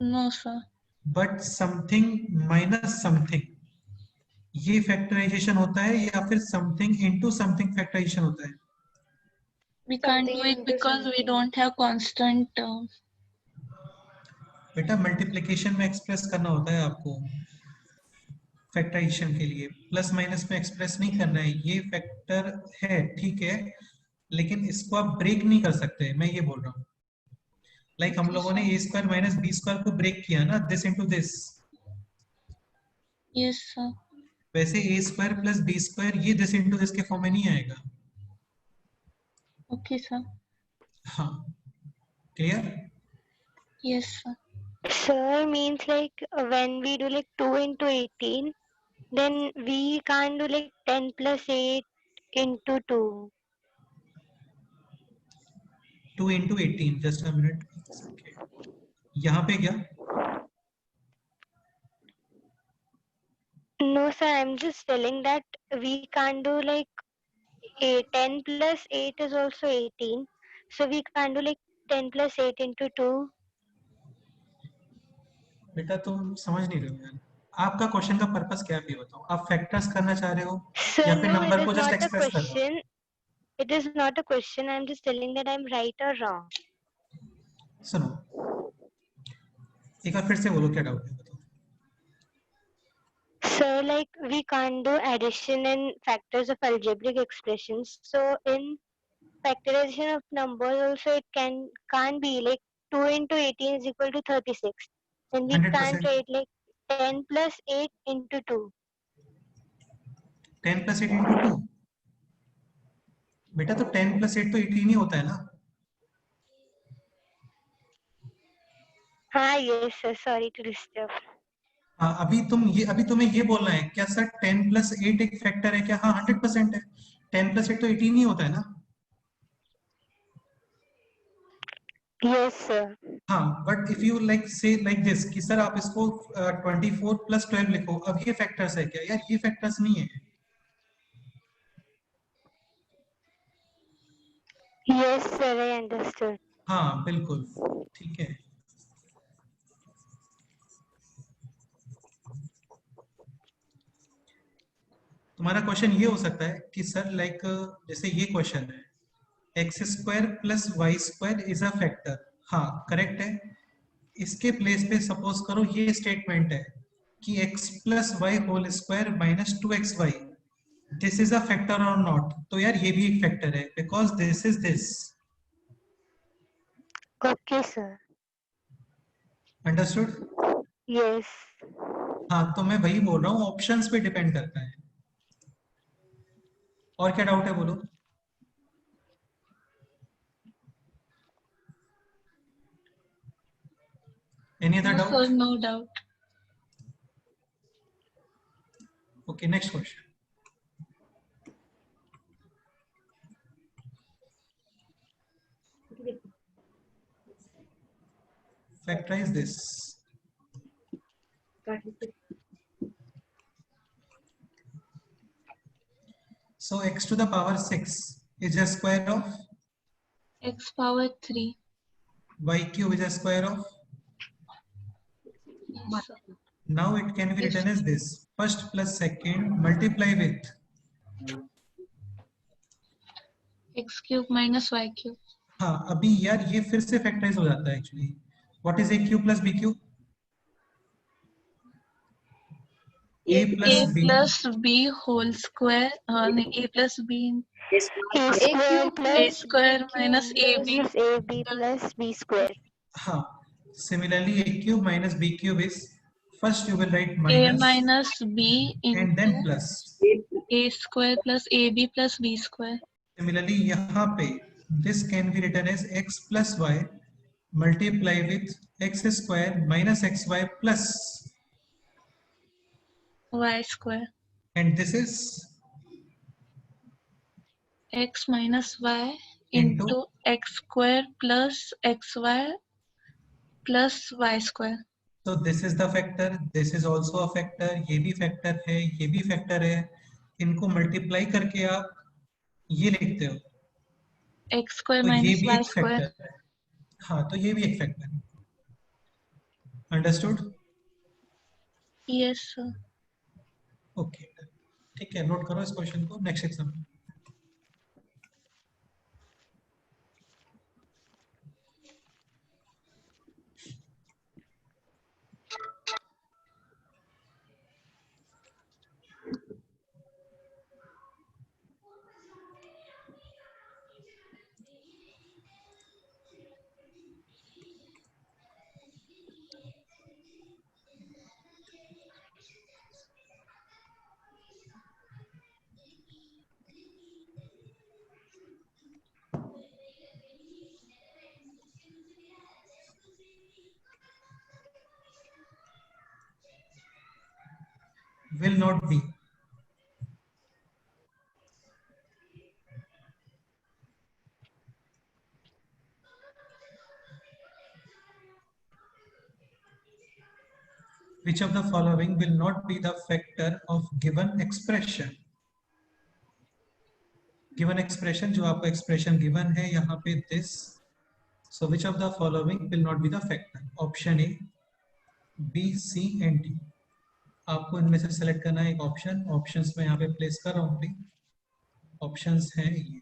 No, sir. But something minus something, ये factorisation होता है या फिर समथिंग इनटू समथिंग फैक्टराइजेशन होता है? We can't do Something it into because we something. don't have constant term. बेटा multiplication में express करना होता है आपको. फैक्टराइजेशन के लिए प्लस माइनस में एक्सप्रेस नहीं करना है. ये फैक्टर है, ठीक है, लेकिन इसको आप ब्रेक नहीं कर सकते. मैं ये बोल रहा हूँ लाइक हम लोगों ने a square minus b square को ब्रेक किया ना, this into this. Yes, sir. वैसे a square plus b square ये दिस इनटू दिस के फॉर्म में नहीं आएगा. Okay, sir. हाँ, clear? Yes, sir. Sir, means like when we do like 2 into 18, then we can't do like 10 plus 8 into 2. 2 into 18, just a minute. यहाँ पे क्या? No, sir, I'm just telling that we can't do like 10 plus 8 is also 18. So we can't do like 10 plus 8 into 2. बेटा तुम समझ नहीं रहे हो यार. आपका क्वेश्चन का पर्पस क्या है ये बताओ. आप फैक्टर्स करना चाह रहे हो Sir, या फिर no, it नंबर is को जस्ट not a एक्सप्रेस कर रहे हो? question. It is not a question. I'm just telling that I'm right or wrong. सुनो, एक बार फिर से बोलो क्या डाउट है बताओ. So like we can't do addition and factors of algebraic expressions. So in factorization of numbers also it can't be like 2 into 18 is equal to 36. And we 100%. can't write like 10 plus 8 into 2. 10 plus 8 into 2. बेटा तो 10 plus 8 तो 18 ही होता है ना. हाँ, yes sir, sorry to disturb. हाँ, अभी तुम्हें ये बोलना है क्या सर 10 plus 8 एक फैक्टर है क्या? हाँ 100% है. 10 plus 8 तो 18 ही होता है ना. Yes sir. हाँ, बट इफ यू लाइक से लाइक दिस कि सर आप इसको 24 plus 12 लिखो, अब ये फैक्टर्स है क्या? यार ये फैक्टर्स नहीं है. Yes sir, I understood. हाँ बिल्कुल ठीक है. तुम्हारा क्वेश्चन ये हो सकता है कि सर लाइक जैसे ये क्वेश्चन है X square plus Y square is a factor. हाँ करेक्ट है. इसके प्लेस पे सपोज करो ये स्टेटमेंट है कि x plus Y whole square minus 2xy this is a factor और नॉट, तो यार ये भी एक फैक्टर है because this is this. Okay, sir. Understood? Yes. हाँ, तो मैं वही बोल रहा हूँ, ऑप्शंस पे डिपेंड करता है. और क्या डाउट है बोलो. Any other No, sir, doubt? no doubt. Okay, next question. Factorize this. So x to the power 6 is a square of X power 3. y cube is a square of. Yes, sir. Now it can be written as this. First plus second multiply with. X cube minus Y cube. हाँ, अभी यार ये फिर से factorise हो जाता है actually. What is a cube plus b cube? a plus A b. plus B whole square. No, A plus B. A A square cube plus A square minus AB. minus AB plus B square. हाँ, similarly a cube minus b cube is, first you will write A minus minus B and then into plus. A square plus AB plus B square. Similarly यहाँ पे this can be written as x plus y multiply with x square minus xy plus, Y square. and this is X minus Y into. into X square plus XY plus Y square. So this is the factor, this is also a factor, ये भी factor है, ये भी factor है. इनको multiply करके आप ये लिखते हो, X square तो ये minus भी Y एक square. factor है. हाँ, तो ये भी एक factor है. Understood? Yes, sir. Okay. ठीक है, नोट करो इस क्वेश्चन को. Next exam. Will not be. Which of the following will not be the factor of given expression? Given expression, जो आपको expression given है यहाँ पे this. So which of the following will not be the factor? Option A, B, C and D. आपको इनमें से select करना है एक option. Options में यहाँ पे place कर रहा हूँ अभी. Options हैं ये.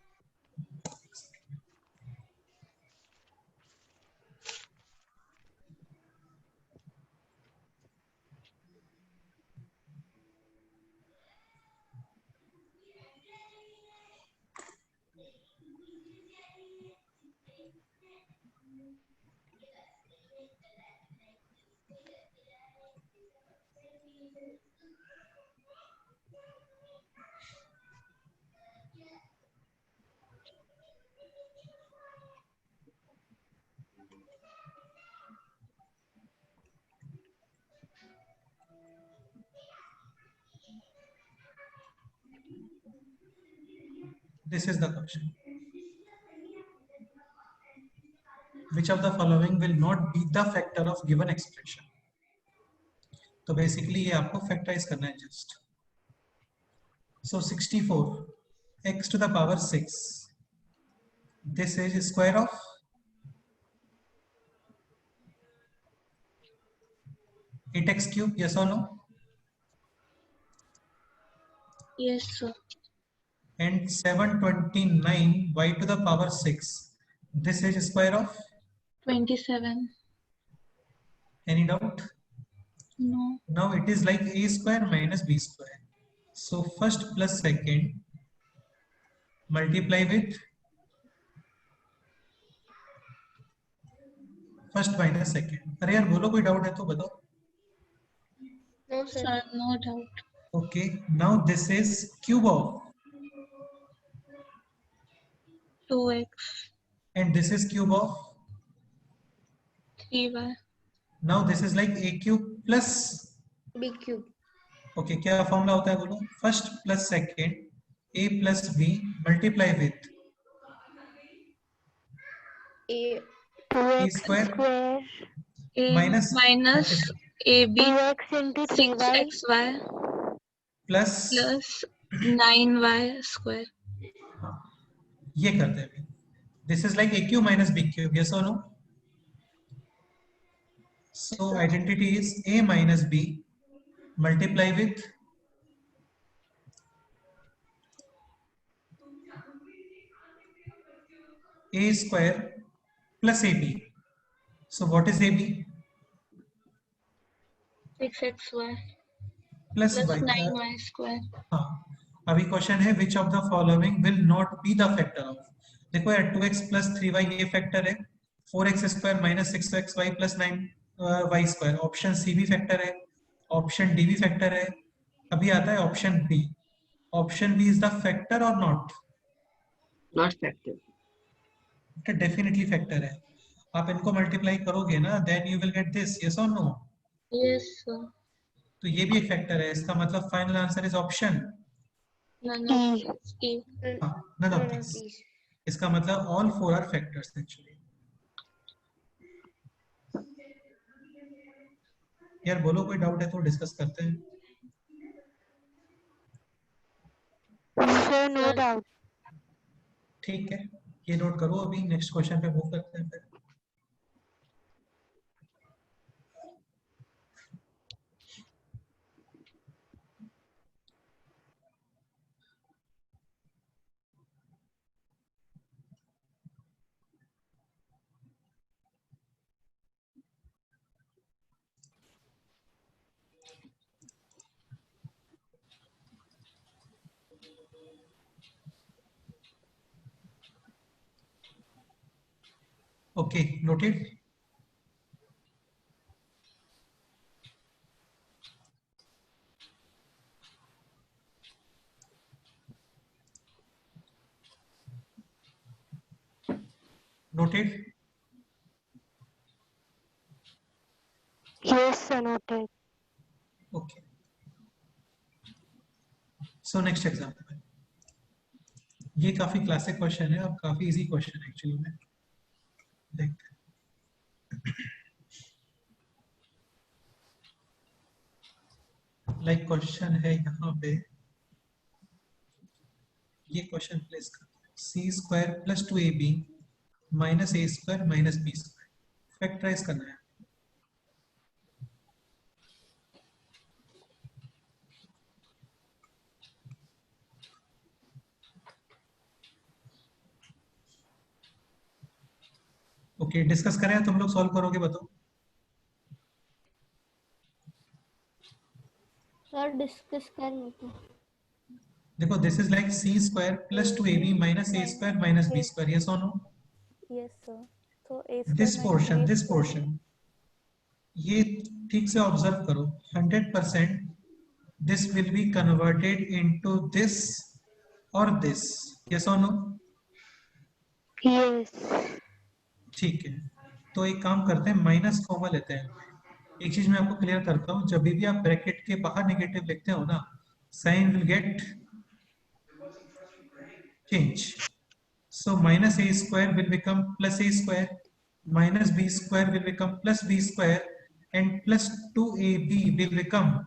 This is the question. Which of the following will not be the factor of given expression? तो basically ये आपको factorize करना है just. So 64, x to the power 6. This is square of 8x cube, yes or no? Yes, sir. And 729 y to the power 6. This is square of. 27. Any doubt? No. Now it is like a square minus b square. So first plus second multiply with first minus second. अरे यार बोलो, कोई doubt है तो बताओ. No, sir. Sir, no doubt. Okay, now this is cube of, 2x, and this is cube of. 3y. Now this is like a cube plus. B cube. Okay, क्या formula होता है बोलो? First plus second a plus b multiply with A 2x square square A minus AB 2x into 3y 6xy plus plus 9y square. ये करते हैं. This is like a cube minus b cube. Yes और no? So identity is a minus b multiply with a square plus ab. So what is ab? 6xy Plus plus y. 9y square. हाँ, अभी question है which of the following will not be the factor of. देखो यार 2x plus 3y ये factor है. 4x square minus 6xy plus 9y square. Option C भी factor है, option D भी फैक्टर है. अभी आता है option B. Option B is the factor और not? Not factor. Definitely factor है. आप इनको मल्टीप्लाई करोगे ना, then you will get this. Yes और नो? Yes, sir. तो ये भी एक फैक्टर है. इसका मतलब final answer is option None of these. E. None of this. इसका मतलब all four are factors actually. यार बोलो, कोई डाउट है तो डिस्कस करते हैं. sir no doubt ठीक है, ये नोट करो. अभी नेक्स्ट क्वेश्चन पे मूव करते हैं फिर. Okay, noted. Noted. yes sir noted Okay. So next example. ये काफी क्लासिक क्वेश्चन है और काफी इजी क्वेश्चन है एक्चुअली में. देखते हैं. लाइक क्वेश्चन है यहाँ पे. ये क्वेश्चन प्लेस करते हैं. C square plus 2ab minus A square minus B square factorize करना है. ओके, डिस्कस करें या तुम लोग सॉल्व करोगे? बताओ. सर डिस्कस कर लेते हैं. देखो, this is like C square plus 2ab minus A square minus B square. Yes और no? Yes, sir. So a this square portion, minus this portion, ये ठीक से ऑब्जर्व करो. 100% this will be converted into this और this. Yes और no? yes ठीक है, तो एक काम करते हैं, माइनस कॉमन लेते हैं. एक चीज मैं आपको क्लियर करता हूँ, जब भी आप ब्रैकेट के बाहर नेगेटिव लिखते हो ना, sign will get change. So minus A square will become plus A square, minus B square will become plus B square, and plus 2ab will become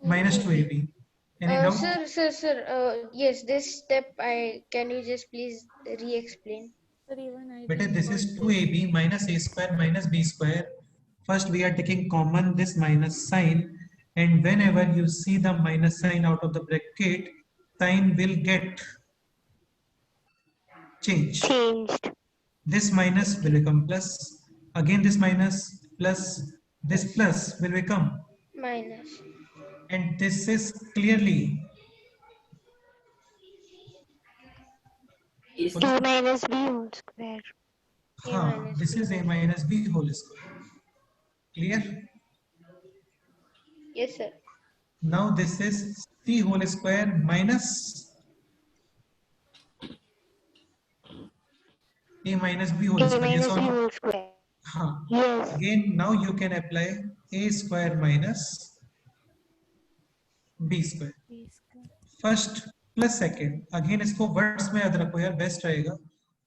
minus 2ab. Any doubt? Sir, yes, this step can you just please re-explain? sir, even I Better, didn't this is got 2ab minus a square minus b square. First we are taking common this minus sign, and whenever you see the minus sign out of the bracket, sign will get changed. This minus will become plus, again this minus plus, this plus will become Minus. and this is clearly Is A minus B whole square. हाँ, this is a minus b whole square. Clear? Yes, sir. Now this is c whole square minus a minus b whole A square. Yes minus or B no? whole square. हाँ. Yes. Again, now you can apply a square minus b square. B square. First plus second, again इसको words में याद रखो यार, best रहेगा.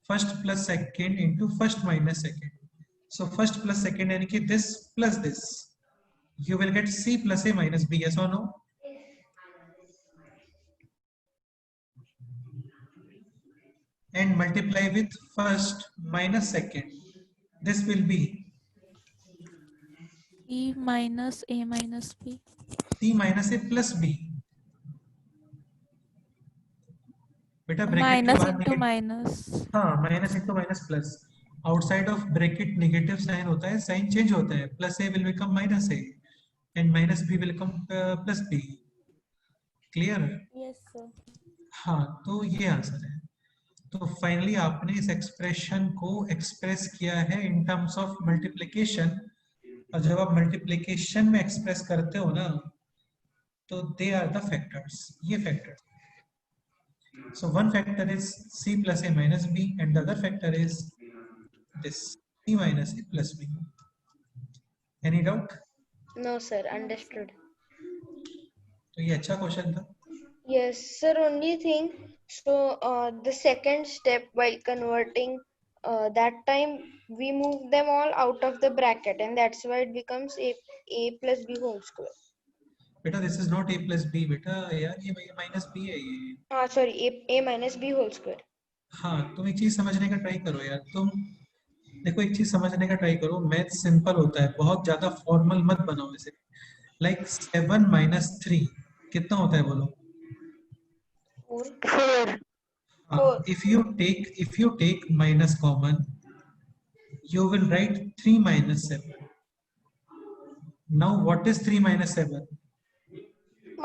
First plus second into first minus second. So first plus second यानी कि this plus this, you will get c plus a minus b. Yes or no? And multiply with first minus second. This will be E minus A minus B. c minus a plus b. बेटा bracket के Minus बाहर into negative, minus. हाँ minus into minus plus. Outside of bracket negative sign होता है, sign change होता है. Plus A will become minus A and minus B will become plus B. Clear? Yes, sir. हाँ, तो ये answer है. तो फाइनली आपने इस एक्सप्रेशन को एक्सप्रेस किया है इन टर्म्स ऑफ मल्टीप्लिकेशन. और जब आप मल्टीप्लिकेशन में एक्सप्रेस करते हो ना, तो दे आर द फैक्टर्स, ये factors. So one factor is c plus a minus b and the other factor is this c minus a plus b. Any doubt? No, sir. Understood. तो ये अच्छा question था. Yes, sir. Only thing. So, the second step while converting, that time we move them all out of the bracket, and that's why it becomes a plus b whole square. बेटा this is not a plus b बेटा, यार ये minus b है ये. Sorry, a minus b whole square. हाँ, तुम एक चीज समझने का ट्राई करो यार. तुम देखो, एक चीज समझने का ट्राई करो. मैथ सिंपल होता है, बहुत ज्यादा फॉर्मल मत बनाओ इसे. लाइक 7 minus 3 कितना होता है बोलो? 4. 4. If you take minus common, you will write 3 minus 7. Now what is 3 minus 7?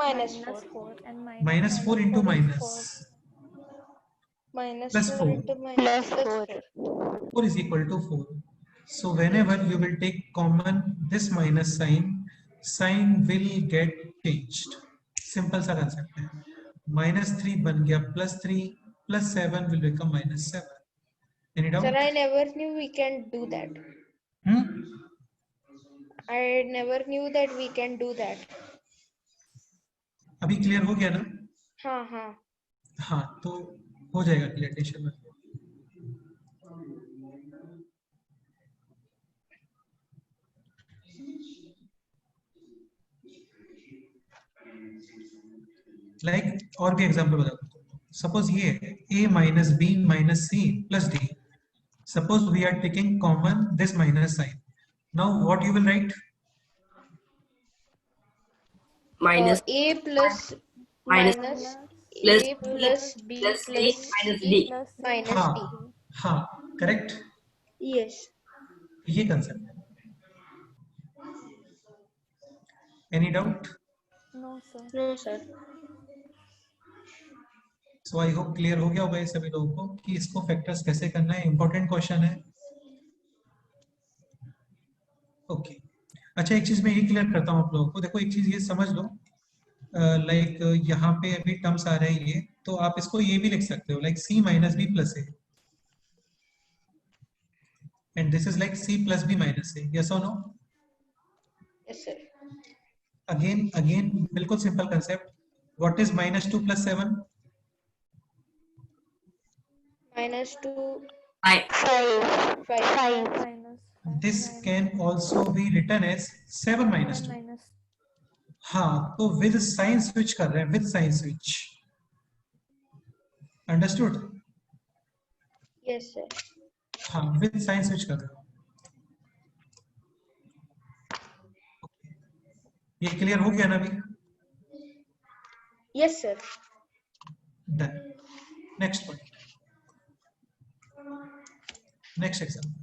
Minus Minus 4. 4 and Minus 4 into 4 is minus. Minus Plus 4 4. into minus Plus plus 4. 4 is equal to 4. So whenever you will take common this minus sign, sign will get changed. Simple सा concept है. Minus 3 बन गया plus 3, plus 7 will become minus 7. Any doubt? Sir, I never knew we can do that. I never knew that we can do that. अभी clear हो गया ना? हाँ हाँ. हाँ, तो हो जाएगा क्लियर, टेंशन मत लो. लाइक और भी एग्जांपल बता दो. सपोज ये है a minus b minus c plus d. Suppose we are taking common this minus sign. Now what you will write? minus A plus minus minus plus A plus B plus C plus minus C D. plus C minus हाँ, D. हाँ, correct. Yes. ये concept है. Any doubt? No, sir. No, sir. So I hope clear हो गया होगा ये सभी लोगों को कि इसको फैक्टर्स कैसे करना है. इंपॉर्टेंट क्वेश्चन है. ओके. अच्छा, एक चीज मैं ये क्लियर करता हूँ आप लोगों को. देखो, एक चीज ये समझ लो, लाइक यहाँ पे अभी टर्म्स आ रहे हैं ये, तो आप इसको ये भी लिख सकते हो like c minus b plus a, and this is like c plus b minus a. Yes or no? Yes, sir. Again बिल्कुल simple concept. What is minus 2 plus 7? Minus 2, I 5. 5. 5. Minus 5. This can also be written as 7 minus 2. Minus हाँ, तो with sign switch कर रहे हैं, with sign switch. Understood? Yes, sir. हाँ, with sign switch कर रहे हो. ये क्लियर हो गया ना अभी? Yes, sir. Done. Next point, next example.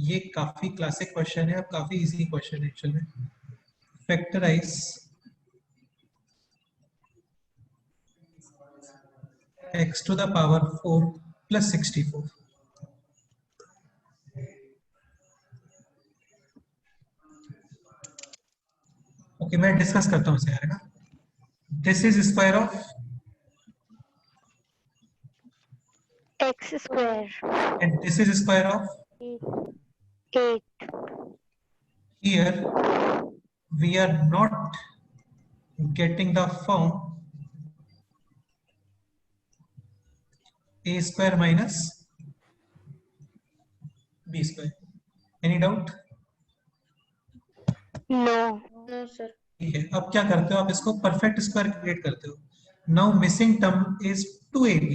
ये काफी क्लासिक क्वेश्चन है और काफी इजी क्वेश्चन है एक्चुअल में. फैक्टराइज x to the power 4 plus 64. ओके, मैं डिस्कस करता हूँ इसे यार ना. This is square of x square and this is square of. 8. Here we are not getting the form a square minus b square. Any doubt? No. No, sir. ठीक है, अब क्या करते हो आप, इसको परफेक्ट स्क्वायर क्रिएट करते हो. Now missing term is 2ab.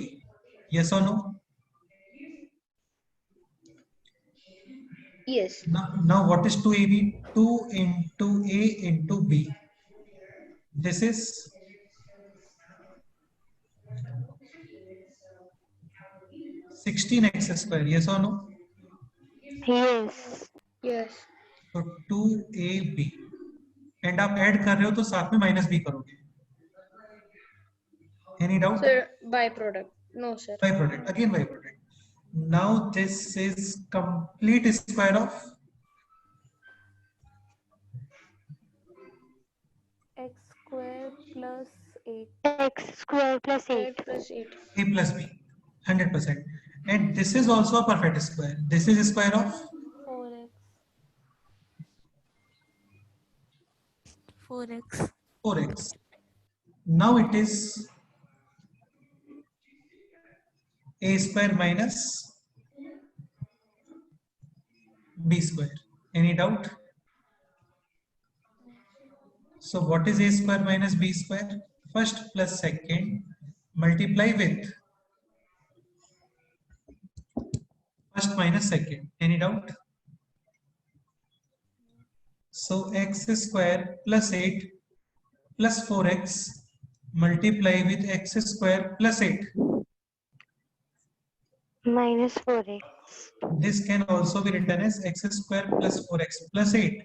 Yes और no? Yes. Now what is 2ab? 2 into a into b. This is 16x square. Yes or no? Yes. Yes. तो 2ab एंड आप ऐड कर रहे हो तो साथ में माइनस b करोगे. Any doubt? Sir, byproduct. No, sir. By product, again by product. Now this is complete square of X square plus 8. X square plus 8. 8 plus 8. a plus b, 100%. And this is also a perfect square. This is square of 4x. 4x. 4x. Now it is a square minus b square. Any doubt? So what is a square minus b square? First plus second multiply with first minus second. Any doubt? So x square plus 8 plus 4x multiply with x square plus 8. Minus 4x. This can also be written as x square plus 4x plus 8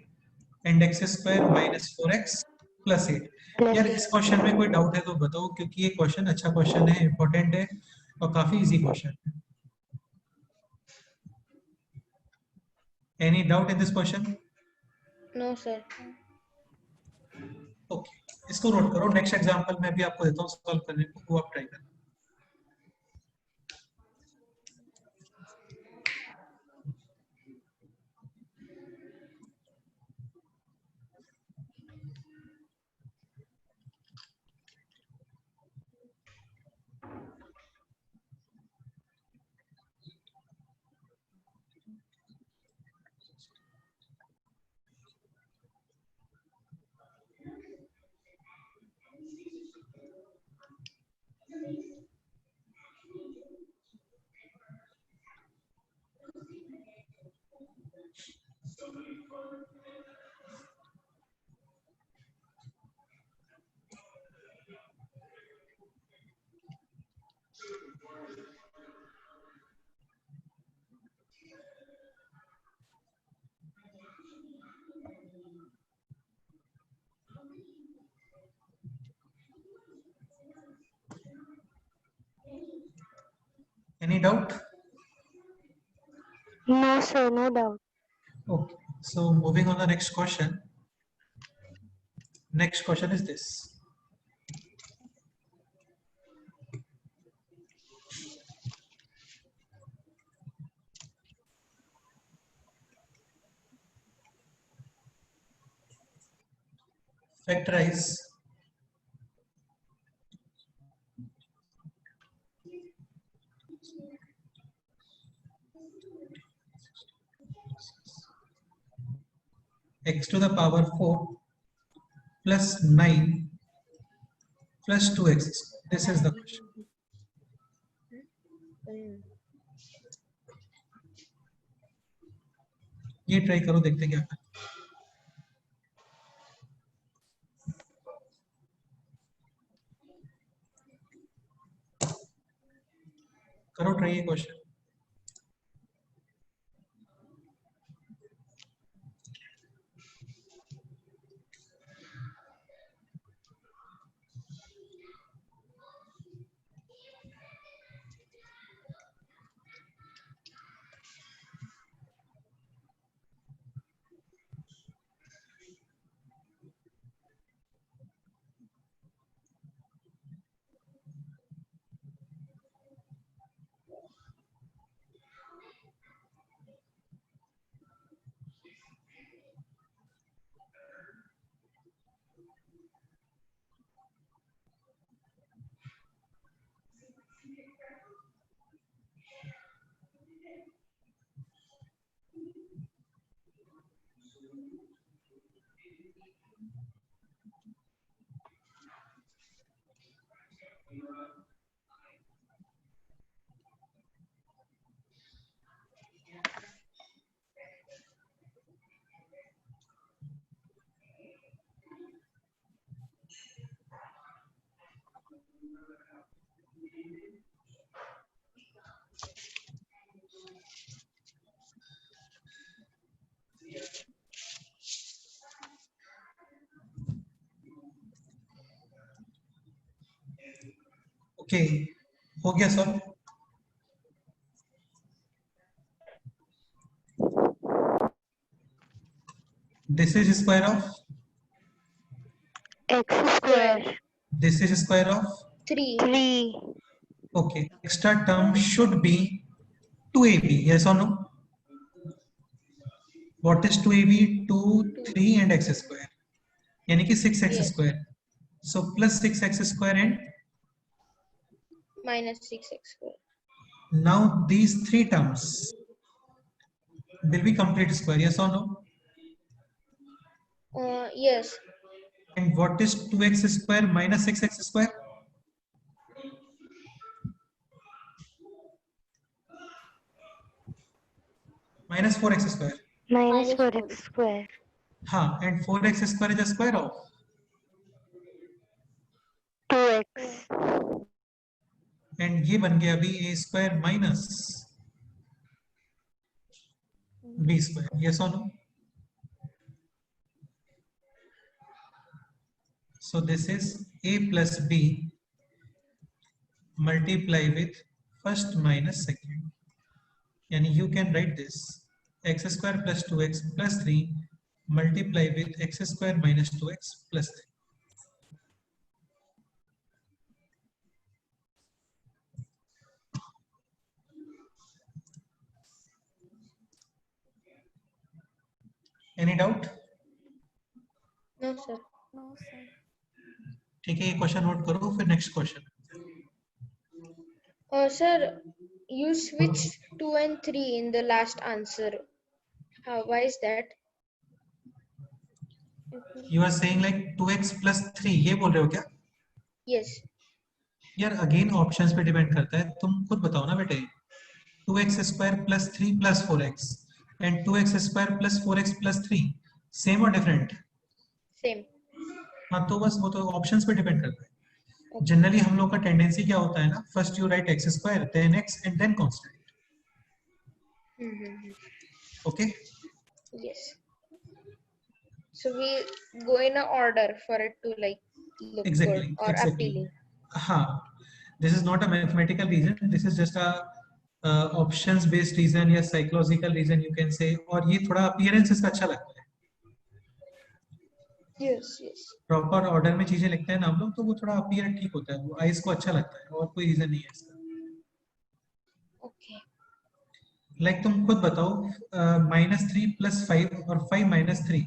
and x square minus 4x plus 8. Plus यार इस question में कोई doubt है तो बताओ, क्योंकि ये question अच्छा क्वेश्चन है, इंपॉर्टेंट है और काफी इजी क्वेश्चन है. Any doubt in this question? No, sir. Okay, इसको नोट करो. नेक्स्ट एग्जांपल मैं भी आपको देता हूँ सॉल्व करने को, वो आप ट्राई करना. Any doubt? No, sir, no doubt. Okay, so moving on the next question. Next question is this. Factorize x to the power 4 plus 9 plus 2x. This is the question. ये try करो, देखते क्या करते. करो try ये question. Okay, हो गया sir? This is square of, X square. this is square of. 3. 3. Okay, extra term should be 2ab, yes or no? What is 2ab? 2, 3 and x square. यानी कि 6x Yes. square. So plus 6x square and Minus 6x square. now these three terms will be complete square, yes or no? Yes. And what is 2x square minus 6x square? Minus 4x square. Minus Minus 4x square. हाँ, and 4x square is a square of 2x. and ये बन गया अभी a square minus b square, yes or no? So this is a plus b multiply with first minus second. Yani you can write this x square plus 2x plus 3 multiply with x square minus 2x plus 3. Any doubt? No, sir. No, sir. ठीक है, ये question note करो, फिर next question. Sir, you switched 2 and 3 in the last answer. Why is that? You are saying like 2x plus 3, ये बोल रहे हो क्या? Yes. यार अगेन ऑप्शंस पे डिपेंड करता है, तुम खुद बताओ ना बेटे. 2x square plus 3 plus 4x and 2x square plus 4x plus 3 same और डिफरेंट? Same. हाँ, तो बस वो तो ऑप्शंस पे डिपेंड करता है. जनरली हम लोग का टेंडेंसी क्या होता है ना, first you write x square then x and then constant. Okay, Yes. So we go in a order for it to like look exactly good or exactly. appealing. हाँ, this is not a mathematical reason, this is just a options based reason या psychological reason you can say. और ये थोड़ा appearance इसका अच्छा लगता है. Yes, yes. Proper order में चीजें लिखते हैं ना हम लोग, तो वो थोड़ा अपीयर ठीक होता है, वो आईज को अच्छा लगता है, और कोई रीजन नहीं है इसका. Okay. लाइक तुम खुद बताओ, -3 + 5 और 5 - 3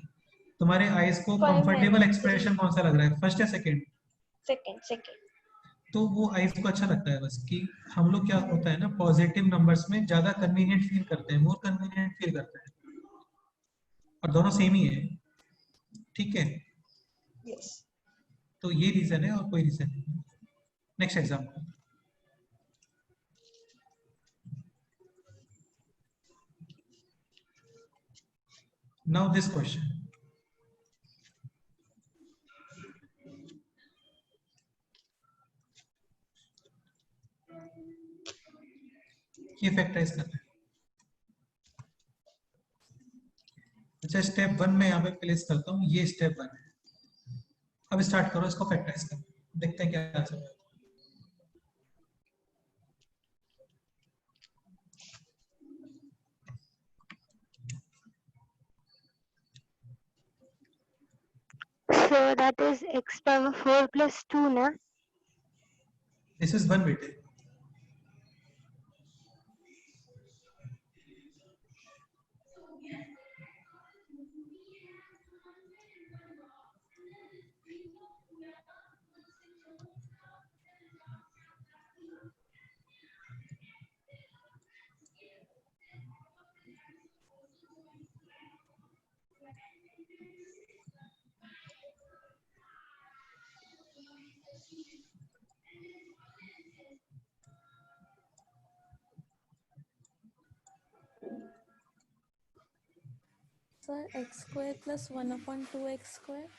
तुम्हारे आईज को 5 कंफर्टेबल minus एक्सप्रेशन कौन सा लग रहा है, फर्स्ट या सेकंड? Second. तो वो आईज को अच्छा लगता है. बस कि हम लोग क्या होता है ना, पॉजिटिव नंबर्स में ज्यादा कन्वीनियंट फील करते हैं, मोर कन्वीनियंट फील करते हैं, और दोनों सेम ही है. ठीक है, Yes. तो ये रीजन है और कोई रीजन नहीं. Next example. Now this question. ये फैक्टराइज करना है. अच्छा, स्टेप 1 में यहाँ पे प्लेस करता हूँ, ये स्टेप 1 है. अब स्टार्ट करो इसको फैक्टराइज करना, देखते हैं क्या आंसर है. So that is x power 4 plus 2, na? This is 1 बेटे. Sir, x square plus 1 upon 2x square.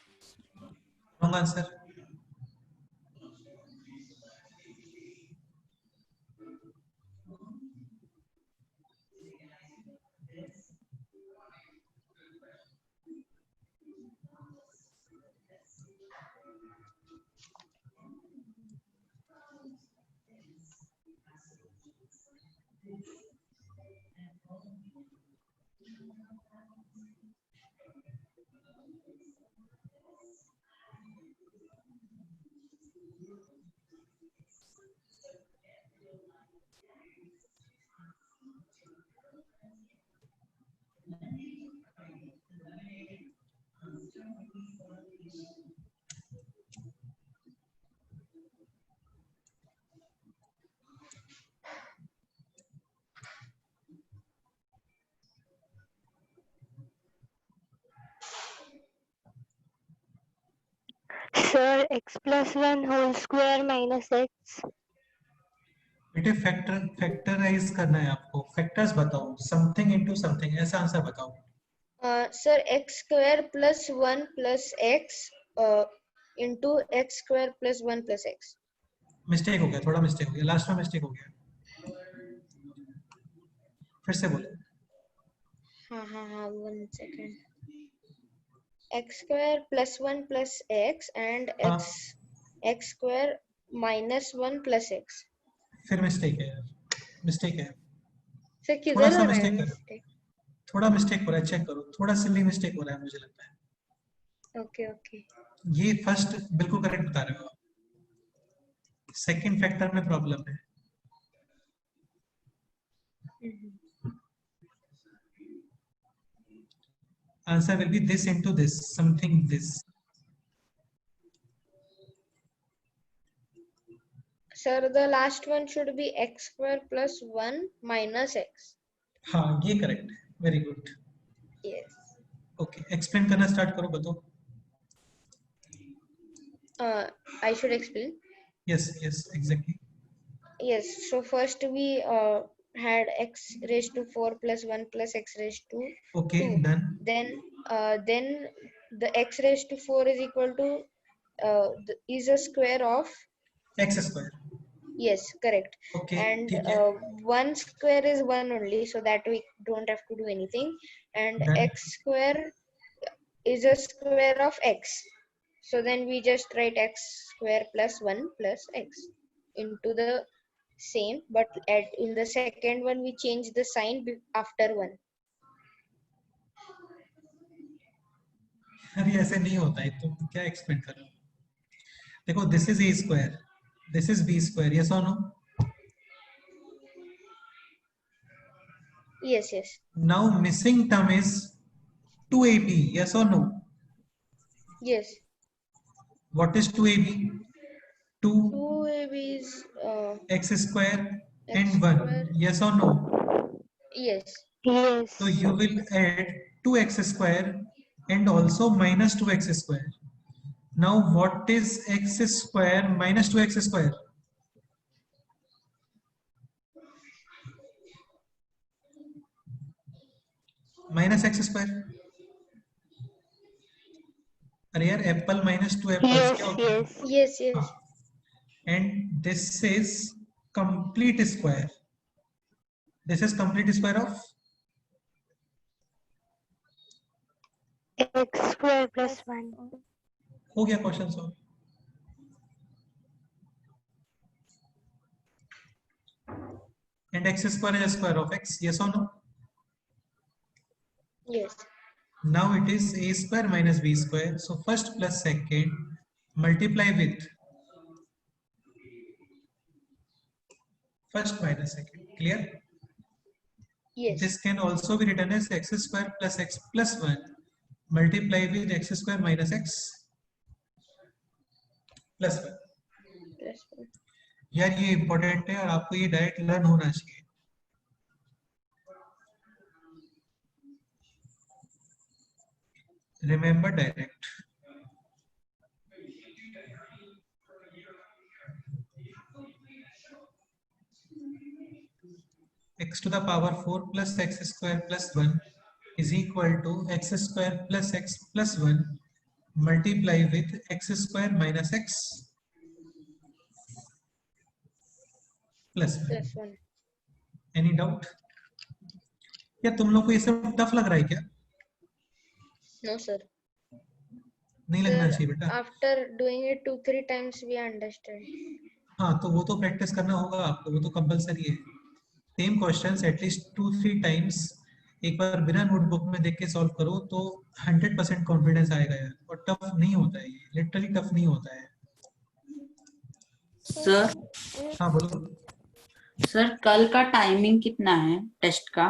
Wrong answer. Sir, x plus 1 whole square minus x. बेटे फैक्टराइज करना है आपको. फैक्टर्स बताओ. Something into something. ऐसा answer बताओ. Sir, x square plus 1 plus x into x square plus 1 plus x. Mistake हो गया. थोड़ा मिस्टेक हो गया. लास्ट में मिस्टेक हो गया. फिर से बोलो. हाँ, 1 second. X square plus 1 plus x and हाँ. x square minus 1 plus x. फिर मिस्टेक है यार. मिस्टेक है. सर थोड़ा किधर सा हो रहा है मिस्टेक करो. mistake? थोड़ा मिस्टेक हो रहा है. चेक करो. थोड़ा सिली मिस्टेक हो रहा है मुझे लगता है. Okay. ये फर्स्ट बिल्कुल करेक्ट बता रहे हो आप. सेकंड फैक्टर में प्रॉब्लम है. Answer will B this into this. Something this. Sir, the last one should be x square plus 1 minus x. हाँ, ये करेक्ट है. Very good. Yes. Okay, explain करना स्टार्ट करो. बताओ. I should explain. Yes exactly. Yes. So first we had x raised to 4 plus 1 plus x raised to okay 2. Done. Then the x raised to 4 is equal to is a square of, x square. yes, correct. Okay And ठीक है. 1 square is 1 only, so that we don't have to do anything. And Done. x square is a square of x. So then we just write x square plus 1 plus x into the same, but in the second one we change the sign after 1. अरे ऐसे नहीं होता है. तो क्या explain कर रहे हो. देखो, this is A square, this is B square. Yes और no. Yes. Now missing term is 2ab. Yes और no. Yes. What is 2ab? 2 2ab is x square x and 1. square. Yes or no. Yes. Yes. So you will add 2x square and also minus 2x square. Now what is x square minus 2x square? Minus x square. अरे यार, Apple minus 2 apples क्या होता है? Yes. Yes. And this is complete square. This is complete square of X square plus 1. हो गया question solve. And x square is a square of x. Yes or no. Yes. Now it is a square minus b square. So first plus second multiply with first minus second. Clear? Yes. This can also be written as x square plus x plus 1 multiply with x square minus x plus 1. Plus 1. यार ये important है और आपको ये direct learn होना चाहिए. Remember direct. X to the power 4 plus x square plus 1 is equal to x square plus x plus 1 multiply with x square minus x plus 1. Plus 1. Any doubt? क्या तुम लोग को ये सब टफ लग रहा है क्या? No, sir. नहीं लगना Sir, चाहिए बेटा. after doing it 2-3 times, we understand. हाँ, तो वो तो प्रैक्टिस करना होगा आपको, वो तो कंपलसरी है. सेम क्वेश्चंस एटलीस्ट 2-3 टाइम्स एक बार बिना नोटबुक में देख के सॉल्व करो तो 100% कॉन्फिडेंस आएगा यार. और टफ नहीं होता है, ये लिटरली टफ नहीं होता है. सर हाँ बोलो. सर कल का टाइमिंग कितना है टेस्ट का?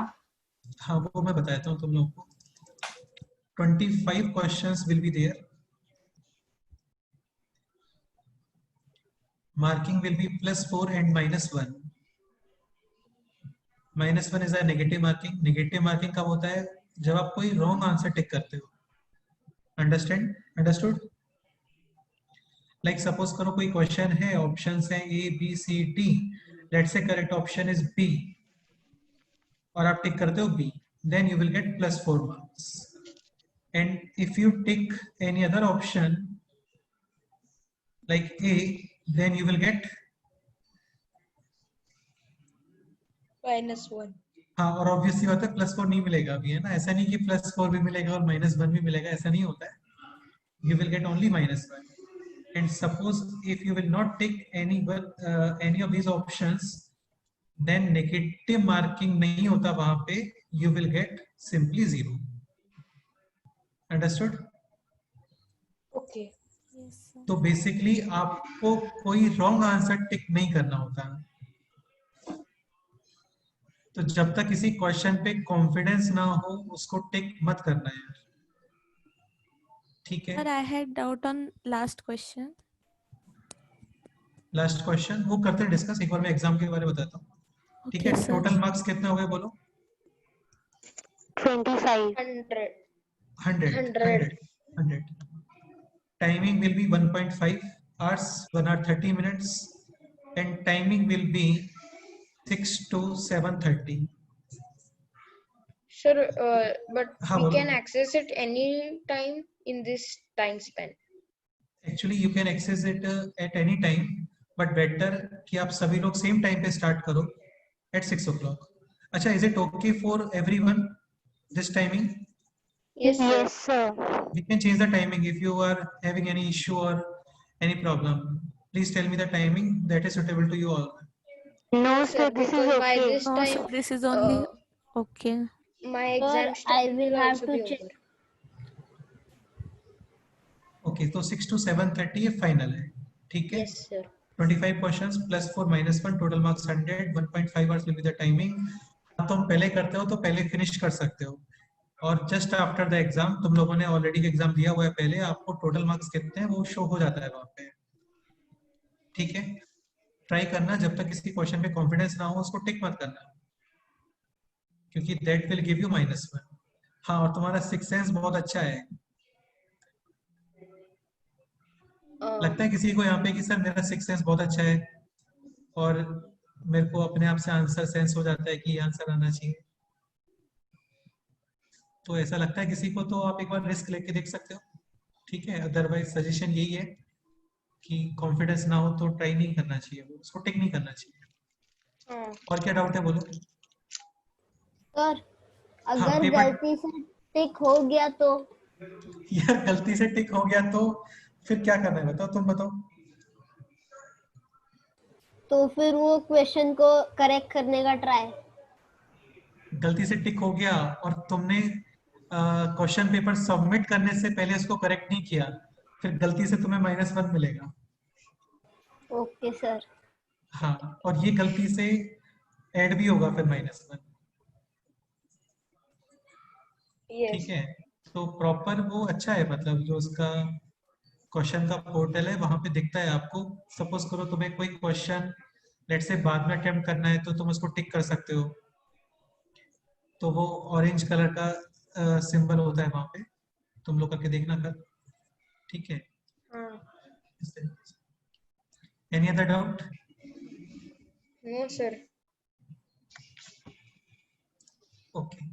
हाँ वो मैं बताता हूँ तुम लोगों को. 25 questions will be there. Marking will be +4 and -1. -1 is a negative marking. Negative marking कब होता है? जब आप कोई wrong answer टिक करते हो. Understand? Understood? Like suppose करो कोई question है, options हैं A, B, C, D. Let's say correct option is B. और आप टिक करते हो B. Then you will get +4 marks. And if you tick any other option like A, then you will get -1. हाँ. और obviously बात है +4 नहीं मिलेगा अभी, है ना. ऐसा नहीं कि +4 भी मिलेगा और -1 भी मिलेगा, ऐसा नहीं होता है. You will get only -1. And suppose if you will not take any of these options, then negative marking नहीं होता वहां पे. You will get simply 0. Understood? Okay. Yes, sir. तो बेसिकली आपको कोई रॉन्ग आंसर टिक नहीं करना होता. तो जब तक किसी क्वेश्चन पे कॉन्फिडेंस ना हो उसको टिक मत करना है. ठीक है. Sir, I had doubt on last question. Last question वो करते हैं डिस्कस. एक बार मैं एग्जाम के बारे में बताता हूँ. ठीक है. Okay, sir. टोटल मार्क्स कितने हो गए बोलो? 25. 100. 100. Timing will be 1.5 hours, 1 hour 30 minutes, and timing will be 6 to 7:30. Sir, but हाँ, we बोलो. can access it any time in this time span. Actually, you can access it at any time, but better कि आप सभी लोग same time पे start करो at 6 o'clock. अच्छा, is it okay for everyone this timing? Yes, sir. Yes, sir. We can change the timing if you are having any issue or any problem. Please tell me the timing that is suitable to you all. No, Sir, sir, this is because by okay. this No, time, sir, this is only okay. my Sir, exam I study will will have also to be check. over. Okay, तो 6 to 7:30 ये final है. ठीक है. Yes, sir. 25 questions +4 -1 total marks 100. 1.5 hours will be the timing. तुम पहले करते हो तो पहले फिनिश कर सकते हो. और जस्ट आफ्टर द एग्जाम तुम लोगों ने ऑलरेडी एग्जाम दिया हुआ है पहले, आपको टोटल मार्क्स कितने हैं वो शो हो जाता है वहां पे. ठीक है. ट्राई करना जब तक किसी क्वेश्चन पे कॉन्फिडेंस ना हो उसको टिक मत करना, क्योंकि दैट विल गिव यू -1. हाँ, और तुम्हारा सिक्स सेंस बहुत अच्छा है. लगता है किसी को यहाँ पे कि सर मेरा सिक्स सेंस बहुत अच्छा है और मेरे को अपने आप से आंसर सेंस हो जाता है कि ये आंसर आना चाहिए. तो ऐसा लगता है किसी को तो आप एक बार रिस्क लेके देख सकते हो. ठीक है. अदरवाइज सजेशन यही है कि कॉन्फिडेंस ना हो तो ट्राई नहीं करना चाहिए, वो उसको टिक नहीं करना चाहिए. और क्या डाउट है बोलो. सर हाँ, अगर पेपर. गलती से टिक हो गया तो? यार गलती से टिक हो गया तो फिर क्या करना है बताओ, तुम बताओ. तो फिर वो क्वेश्चन को करेक्ट करने का ट्राई. गलती से टिक हो गया और तुमने क्वेश्चन पेपर सबमिट करने से पहले उसको करेक्ट नहीं किया, फिर गलती से तुम्हें -1 मिलेगा. Okay sir. हाँ, और ये गलती से ऐड भी होगा फिर -1. Yes. ठीक है. तो प्रॉपर वो अच्छा है, मतलब जो उसका क्वेश्चन का पोर्टल है वहां पे दिखता है आपको. सपोज करो तुम्हें कोई क्वेश्चन लेट से बाद में अटेम्प्ट करना है तो तुम उसको टिक कर सकते हो. तो वो ऑरेंज कलर का सिंबल होता है वहां पे, तुम लोग करके देखना कर. ठीक है. Any other doubt? No, sir. Okay.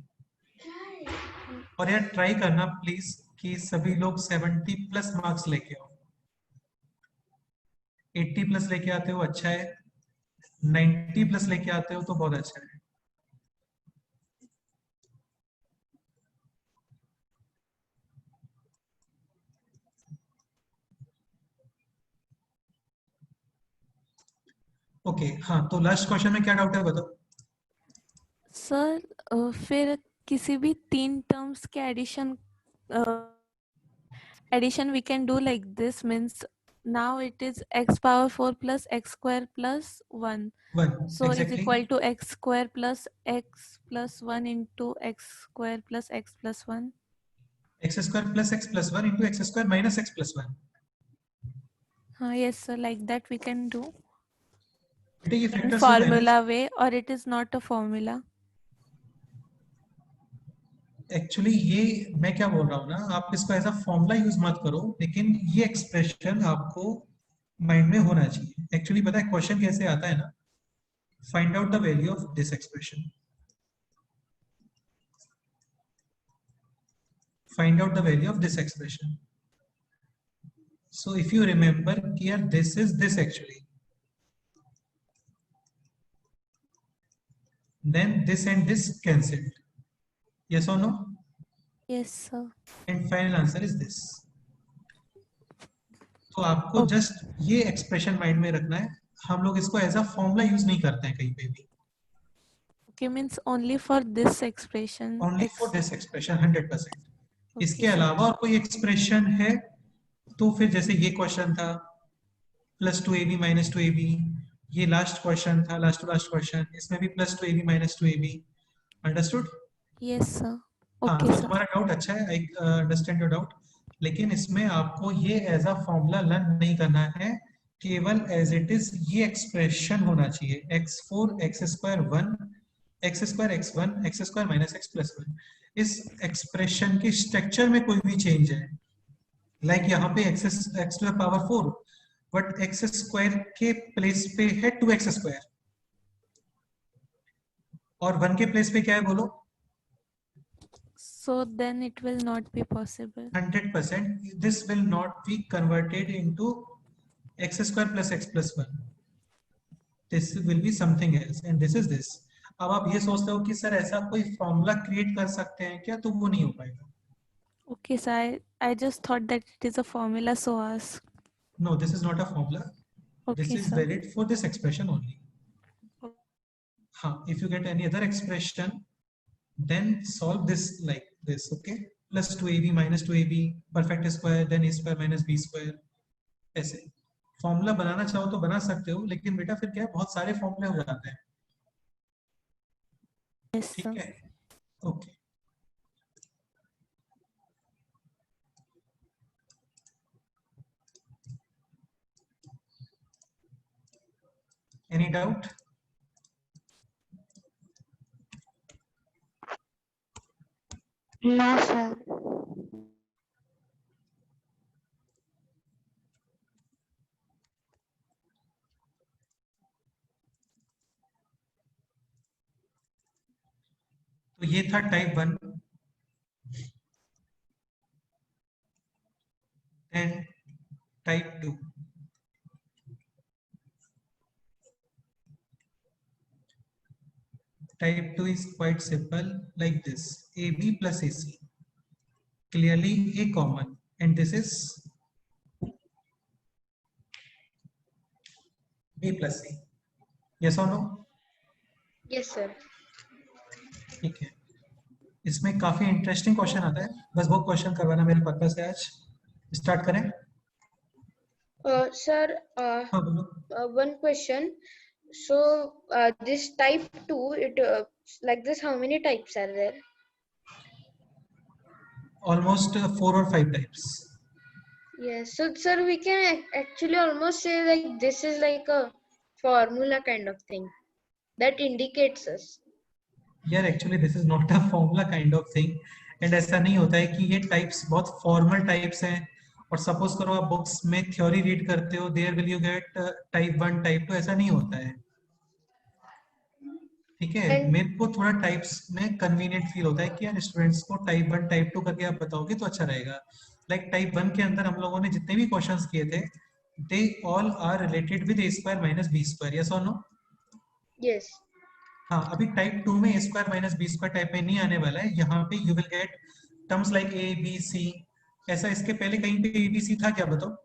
और यार ट्राई करना प्लीज कि सभी लोग 70 प्लस मार्क्स लेके आओ। 80 प्लस लेके आते हो अच्छा है, 90 प्लस लेके आते हो तो बहुत अच्छा है। ओके हाँ, तो लास्ट क्वेश्चन में क्या डाउट है बताओ। सर फिर किसी भी 3 टर्म्स के addition we can do like this, means now it is x power 4 plus x square plus 1, 1 so is exactly, equal to x square plus x plus 1 into x square plus x plus 1. x square plus x plus 1 into x square minus x plus 1। Yes sir, like that we can do बेटे ये in factors होते हैं ना, formula way, or it is not a formula. Actually ये मैं क्या बोल रहा हूँ ना, आप इसको एज अ फॉर्मूला यूज मत करो, लेकिन ये एक्सप्रेशन आपको माइंड में होना चाहिए। एक्चुअली पता है क्वेश्चन कैसे आता है ना, find out the value of this expression, find out the value of this expression. So if you remember here, this is this actually, then this and this cancelled, yes or no, Yes sir. and final answer is this। तो आपको Okay. Just ये expression mind में रखना है, हम लोग इसको as a formula use नहीं करते हैं कहीं पे भी, Okay, means only for this expression. Only X. For this expression 100%। इसके Okay, sir. अलावा और कोई एक्सप्रेशन है तो फिर जैसे ये क्वेश्चन था प्लस 2ab माइनस 2ab, ये लास्ट क्वेश्चन था, लास्ट टू लास्ट क्वेश्चन, इसमें भी plus 2ab minus 2ab। Understood? Yes sir. हाँ, Okay तो sir. तुम्हारा डाउट अच्छा है, आई अंडरस्टैंड योर डाउट, लेकिन इसमें आपको ये एज अ फॉर्मूला लर्न नहीं करना है, केवल एज इट इज ये एक्सप्रेशन होना चाहिए, x4 x square 1 x square x1 x square minus x plus 1। इस एक्सप्रेशन के स्ट्रक्चर में कोई भी चेंज है, लाइक यहाँ पे x to the power 4, but x square के प्लेस पे है 2x स्क्वायर, और 1 के प्लेस पे क्या है बोलो, So then it will not be possible. 100%, this will not be converted into x square plus x plus 1, this will be something else and this is this। अब आप ये सोचते हो कि सर ऐसा कोई फॉर्मूला क्रिएट कर सकते हैं क्या, तो वो नहीं हो पाएगा। Okay sir, I just thought that it is a formula, so ask. No, this is not a formula, this Okay is sir. valid for this expression only। हाँ, if you get any other expression then solve this like this, okay, plus 2ab minus 2ab perfect square then a square minus b square, ऐसे formula बनाना चाहो तो बना सकते हो, लेकिन बेटा फिर क्या है, बहुत सारे फॉर्मूले हो जाते हैं। Yes ठीक sir. है, okay. Any doubt? No, sir. तो ये था type 1, and type 2। Type 2 is quite simple like this, AB plus AC, clearly a common, and this is B plus C, yes or no? Yes, sir. ठीक है, इसमें काफी interesting question आता है, बस वो क्वेश्चन करवाना मेरे पर्पस है आज। स्टार्ट करें? Sir, हाँ बोलो। one question. So, this type 2, it like this, how many types are there? Almost 4 or 5 types। Yes. So, sir, we can actually almost say like this is like a formula kind of thing that indicates us. यार actually this is not a formula kind of thing, and ऐसा नहीं होता है कि ये types बहुत formal types हैं, और सपोज करो आप बुक्स में थ्योरी रीड करते हो, there will you get type 1 type 2, ऐसा नहीं होता है। ठीक है, And- मेरे को थोड़ा टाइप्स में कन्वीनियंट फील होता है कि यार स्टूडेंट्स को टाइप 1 टाइप 2 करके आप बताओगे तो अच्छा रहेगा। लाइक टाइप 1 के अंदर हम लोगों ने जितने भी क्वेश्चंस किए थे they all are related with a square minus b square, yes और नो? yes. हाँ, अभी टाइप 2 में a square minus b square type में नहीं आने वाला है। यहाँ पे you will get terms like a b c। ऐसा इसके पहले कहीं पे a b c था क्या, बताओ?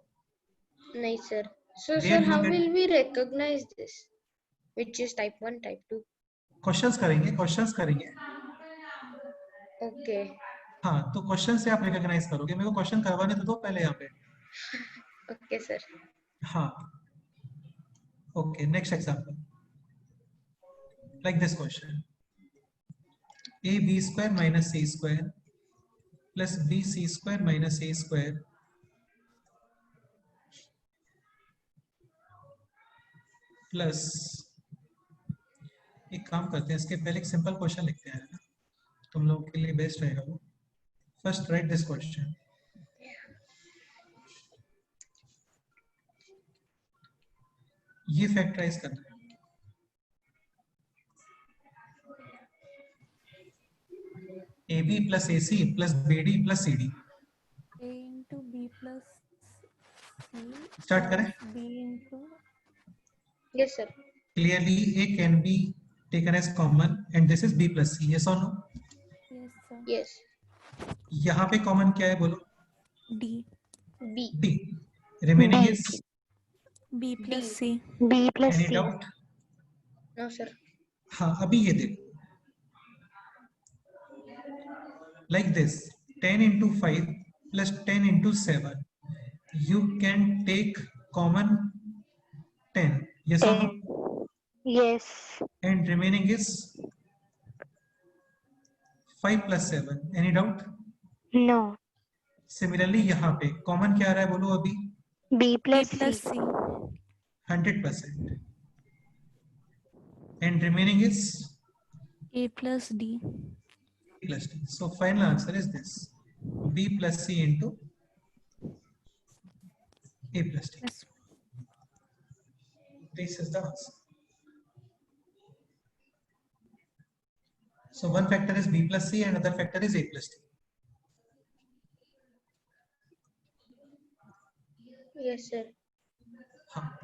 Nahi, sir. So, There sir, you how will will get we recognize this? Which is type 1, type 2? Questions करेंगे, क्वेश्चंस करेंगे। Okay. हाँ, तो क्वेश्चन से आप रिकॉग्नाइज करोगे। मेरे को क्वेश्चन करवाने तो दो पहले यहाँ पे। Okay, sir. हाँ, okay, next example like this question, A B square minus C square plus B C square minus A square plus, एक काम करते हैं, इसके पहले एक सिंपल क्वेश्चन लिखते हैं ना, तुम लोगों के लिए बेस्ट रहेगा वो। फर्स्ट राइट दिस क्वेश्चन, ये फैक्टराइज करना है। A B plus A C plus B D plus C D. A into B plus C Start करें? plus B into Yes, sir. Clearly A can be taken as common and this is B plus C, yes or no? yes sir Yes. यहाँ पे common क्या है बोलो? D B. D. Remaining D. is B plus D. C B plus any C. doubt? No, sir. हाँ, अभी ये देखो like this, 10 into 5 plus 10 into 7, you can take common 10, yes or no? 10. Yes. And remaining is 5 plus 7, any doubt? No. Similarly यहाँ पे common क्या आ रहा है बोलो अभी? B B plus plus C. C 100%. And remaining is A plus D plus D. So final answer is this, B plus C into A plus D. plus This is the answer. So one factor is B plus C and other factor is A plus D. Yes, sir. हाँ,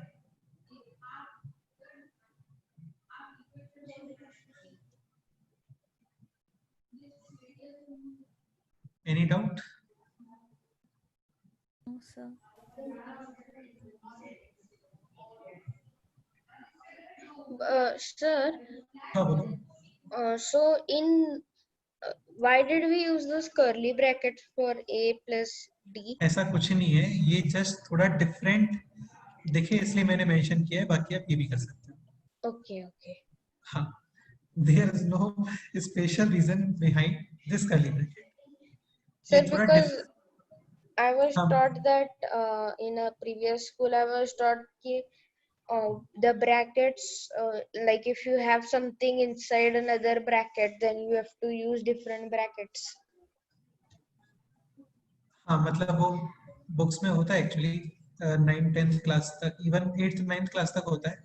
any doubt? no sir Sir, हाँ बोलो। so why did we use those curly brackets for A plus D? ऐसा कुछ नहीं है, ये just थोड़ा different दिखे इसलिए मैंने मेंशन किया है, बाकी आप ये भी कर सकते हो। Okay, okay. हाँ, there is no special reason behind this curly bracket. Sir, ये थोड़ा because I was हाँ, taught that in a previous school, I was taught कि the brackets, like if you have something inside another bracket, then you have to use different brackets. हाँ, मतलब वो books में होता है एक्चुअली 9th-10th क्लास तक, even 8th-9th class तक होता है,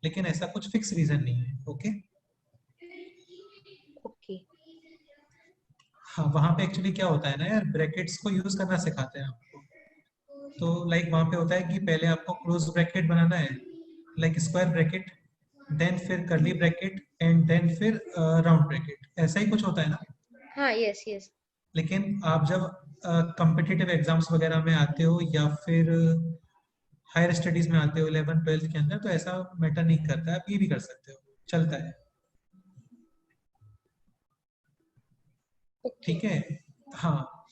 लेकिन ऐसा कुछ फिक्स रीजन नहीं है। Okay, Okay. हाँ, वहाँ पे एक्चुअली क्या होता है ना यार, ब्रैकेट्स को यूज करना सिखाते हैं आपको। तो लाइक वहाँ पे होता है कि पहले आपको क्लोज ब्रैकेट बनाना है, लाइक स्क्वायर ब्रैकेट, देन फिर कर्ली ब्रैकेट एंड देन फिर राउंड ब्रैकेट, ऐसा ही कुछ होता है ना। हाँ, yes, yes. लेकिन आप जब कॉम्पिटिटिव एग्जाम्स वगैरह में आते हो या फिर हायर स्टडीज में आते हो 11th-12th के अंदर, तो ऐसा मैटर नहीं करता है, आप ये भी कर सकते हो, चलता है। Okay. ठीक है, हाँ,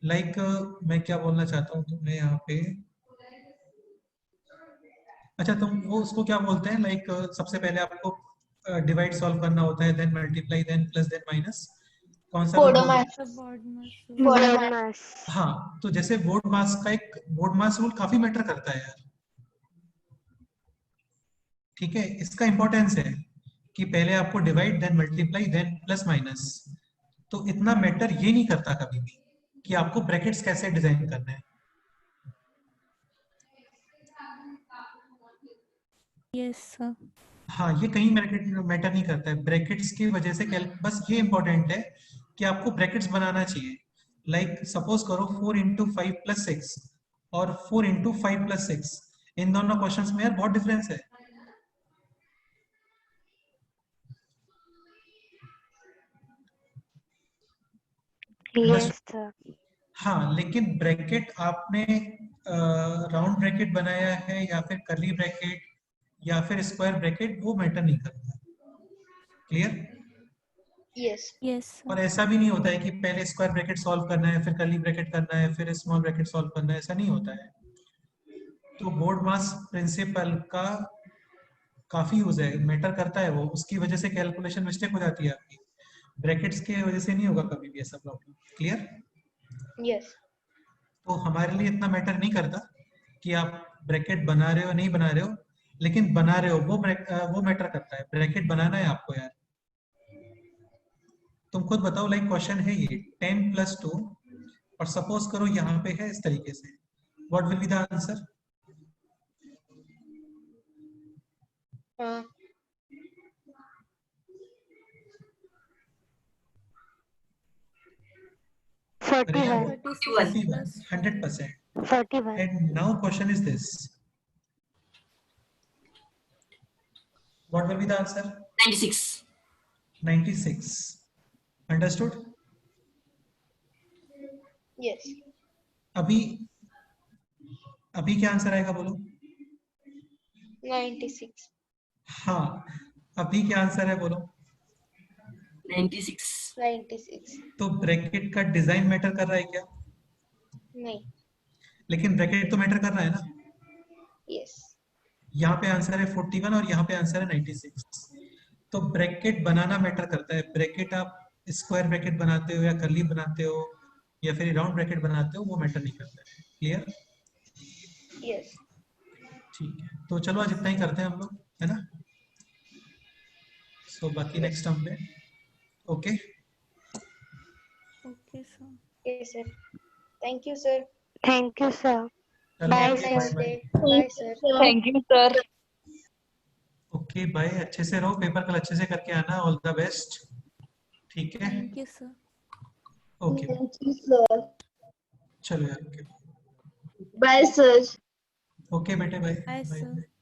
लाइक मैं क्या बोलना चाहता हूँ तुम्हें यहाँ पे, अच्छा तुम वो उसको क्या बोलते हैं, लाइक सबसे पहले आपको डिवाइड सॉल्व करना होता है, then multiply, then plus, then minus, कौन सा रूल बोलते हैं? the board mass Board mass. हाँ, तो जैसे बोर्ड मास का एक बोर्ड मास रूल काफी मैटर करता है यार। ठीक है, इसका इंपॉर्टेंस है कि पहले आपको divide, then multiply, then plus minus. तो इतना मैटर ये नहीं करता कभी भी कि आपको ब्रैकेट्स कैसे डिजाइन करना है। yes sir हाँ, ये कहीं मैटर नहीं करता है, ब्रैकेट्स की वजह से बस ये इंपॉर्टेंट है कि आपको ब्रैकेट्स बनाना चाहिए। लाइक सपोज करो 4 इंटू 5 प्लस 6 और 4 इंटू 5 प्लस 6, इन दोनों क्वेश्चंस में यार बहुत डिफरेंस है। Yes, sir. हाँ, लेकिन ब्रैकेट आपने राउंड ब्रैकेट बनाया है या फिर कर्ली ब्रैकेट या फिर स्क्वायर ब्रैकेट, वो मैटर नहीं करता। क्लियर? Yes. Yes, sir. और ऐसा भी नहीं होता है कि पहले स्क्वायर ब्रैकेट सॉल्व करना है, फिर कर्ली ब्रैकेट करना है, फिर स्मॉल ब्रैकेट सॉल्व करना है, ऐसा नहीं होता है। तो बोर्ड मास प्रिंसिपल का काफी यूज है, मैटर करता है वो, उसकी वजह से कैलकुलेशन मिस्टेक हो जाती है आपकी, ब्रैकेट्स की वजह से नहीं होगा कभी भी ऐसा प्रॉब्लम। क्लियर? Yes. तो हमारे लिए इतना मैटर नहीं करता कि आप ब्रैकेट बना रहे हो नहीं बना रहे हो, लेकिन बना रहे हो वो मैटर करता है। ब्रैकेट बनाना है आपको यार। तुम खुद बताओ, लाइक क्वेश्चन है ये 10 प्लस 2 और सपोज करो यहाँ पे है इस तरीके से, what will be the answer? Uh, 41. 36 41, plus 100%. 41. And now question is this, what will be the answer? 96. 96. Understood? yes. अभी अभी क्या आंसर आएगा बोलो? 96. हाँ, अभी क्या आंसर है बोलो? 96. 96. तो ब्रैकेट का डिजाइन मैटर कर रहा है क्या? नहीं. लेकिन ब्रैकेट तो मैटर कर रहा है ना। Yes. यहाँ पे आंसर है 41 और यहाँ पे आंसर है 96। तो ब्रैकेट बनाना मैटर करता है। ब्रैकेट आप स्क्वायर ब्रैकेट बनाते हो या कर्ली बनाते हो या फिर राउंड ब्रैकेट बनाते हो, वो मैटर नहीं करता है। क्लियर? Yes. ठीक है, तो चलो आज इतना ही करते हैं हम लोग, है ना? सो बाकी नेक्स्ट टर्म पे। Okay, Okay, sir. Yes, sir. Thank you, sir. Thank you, sir. चलो Bye, Have a okay, nice bye day. Bye. Bye, sir. Thank you, sir. Okay bye, अच्छे से रहो, पेपर कल अच्छे से करके आना, ऑल द बेस्ट। ठीक है, Thank you, sir. Okay, Thank you, sir. चलो यार, ओके Bye, sir. ओके बेटे, बाय Bye, बाय sir.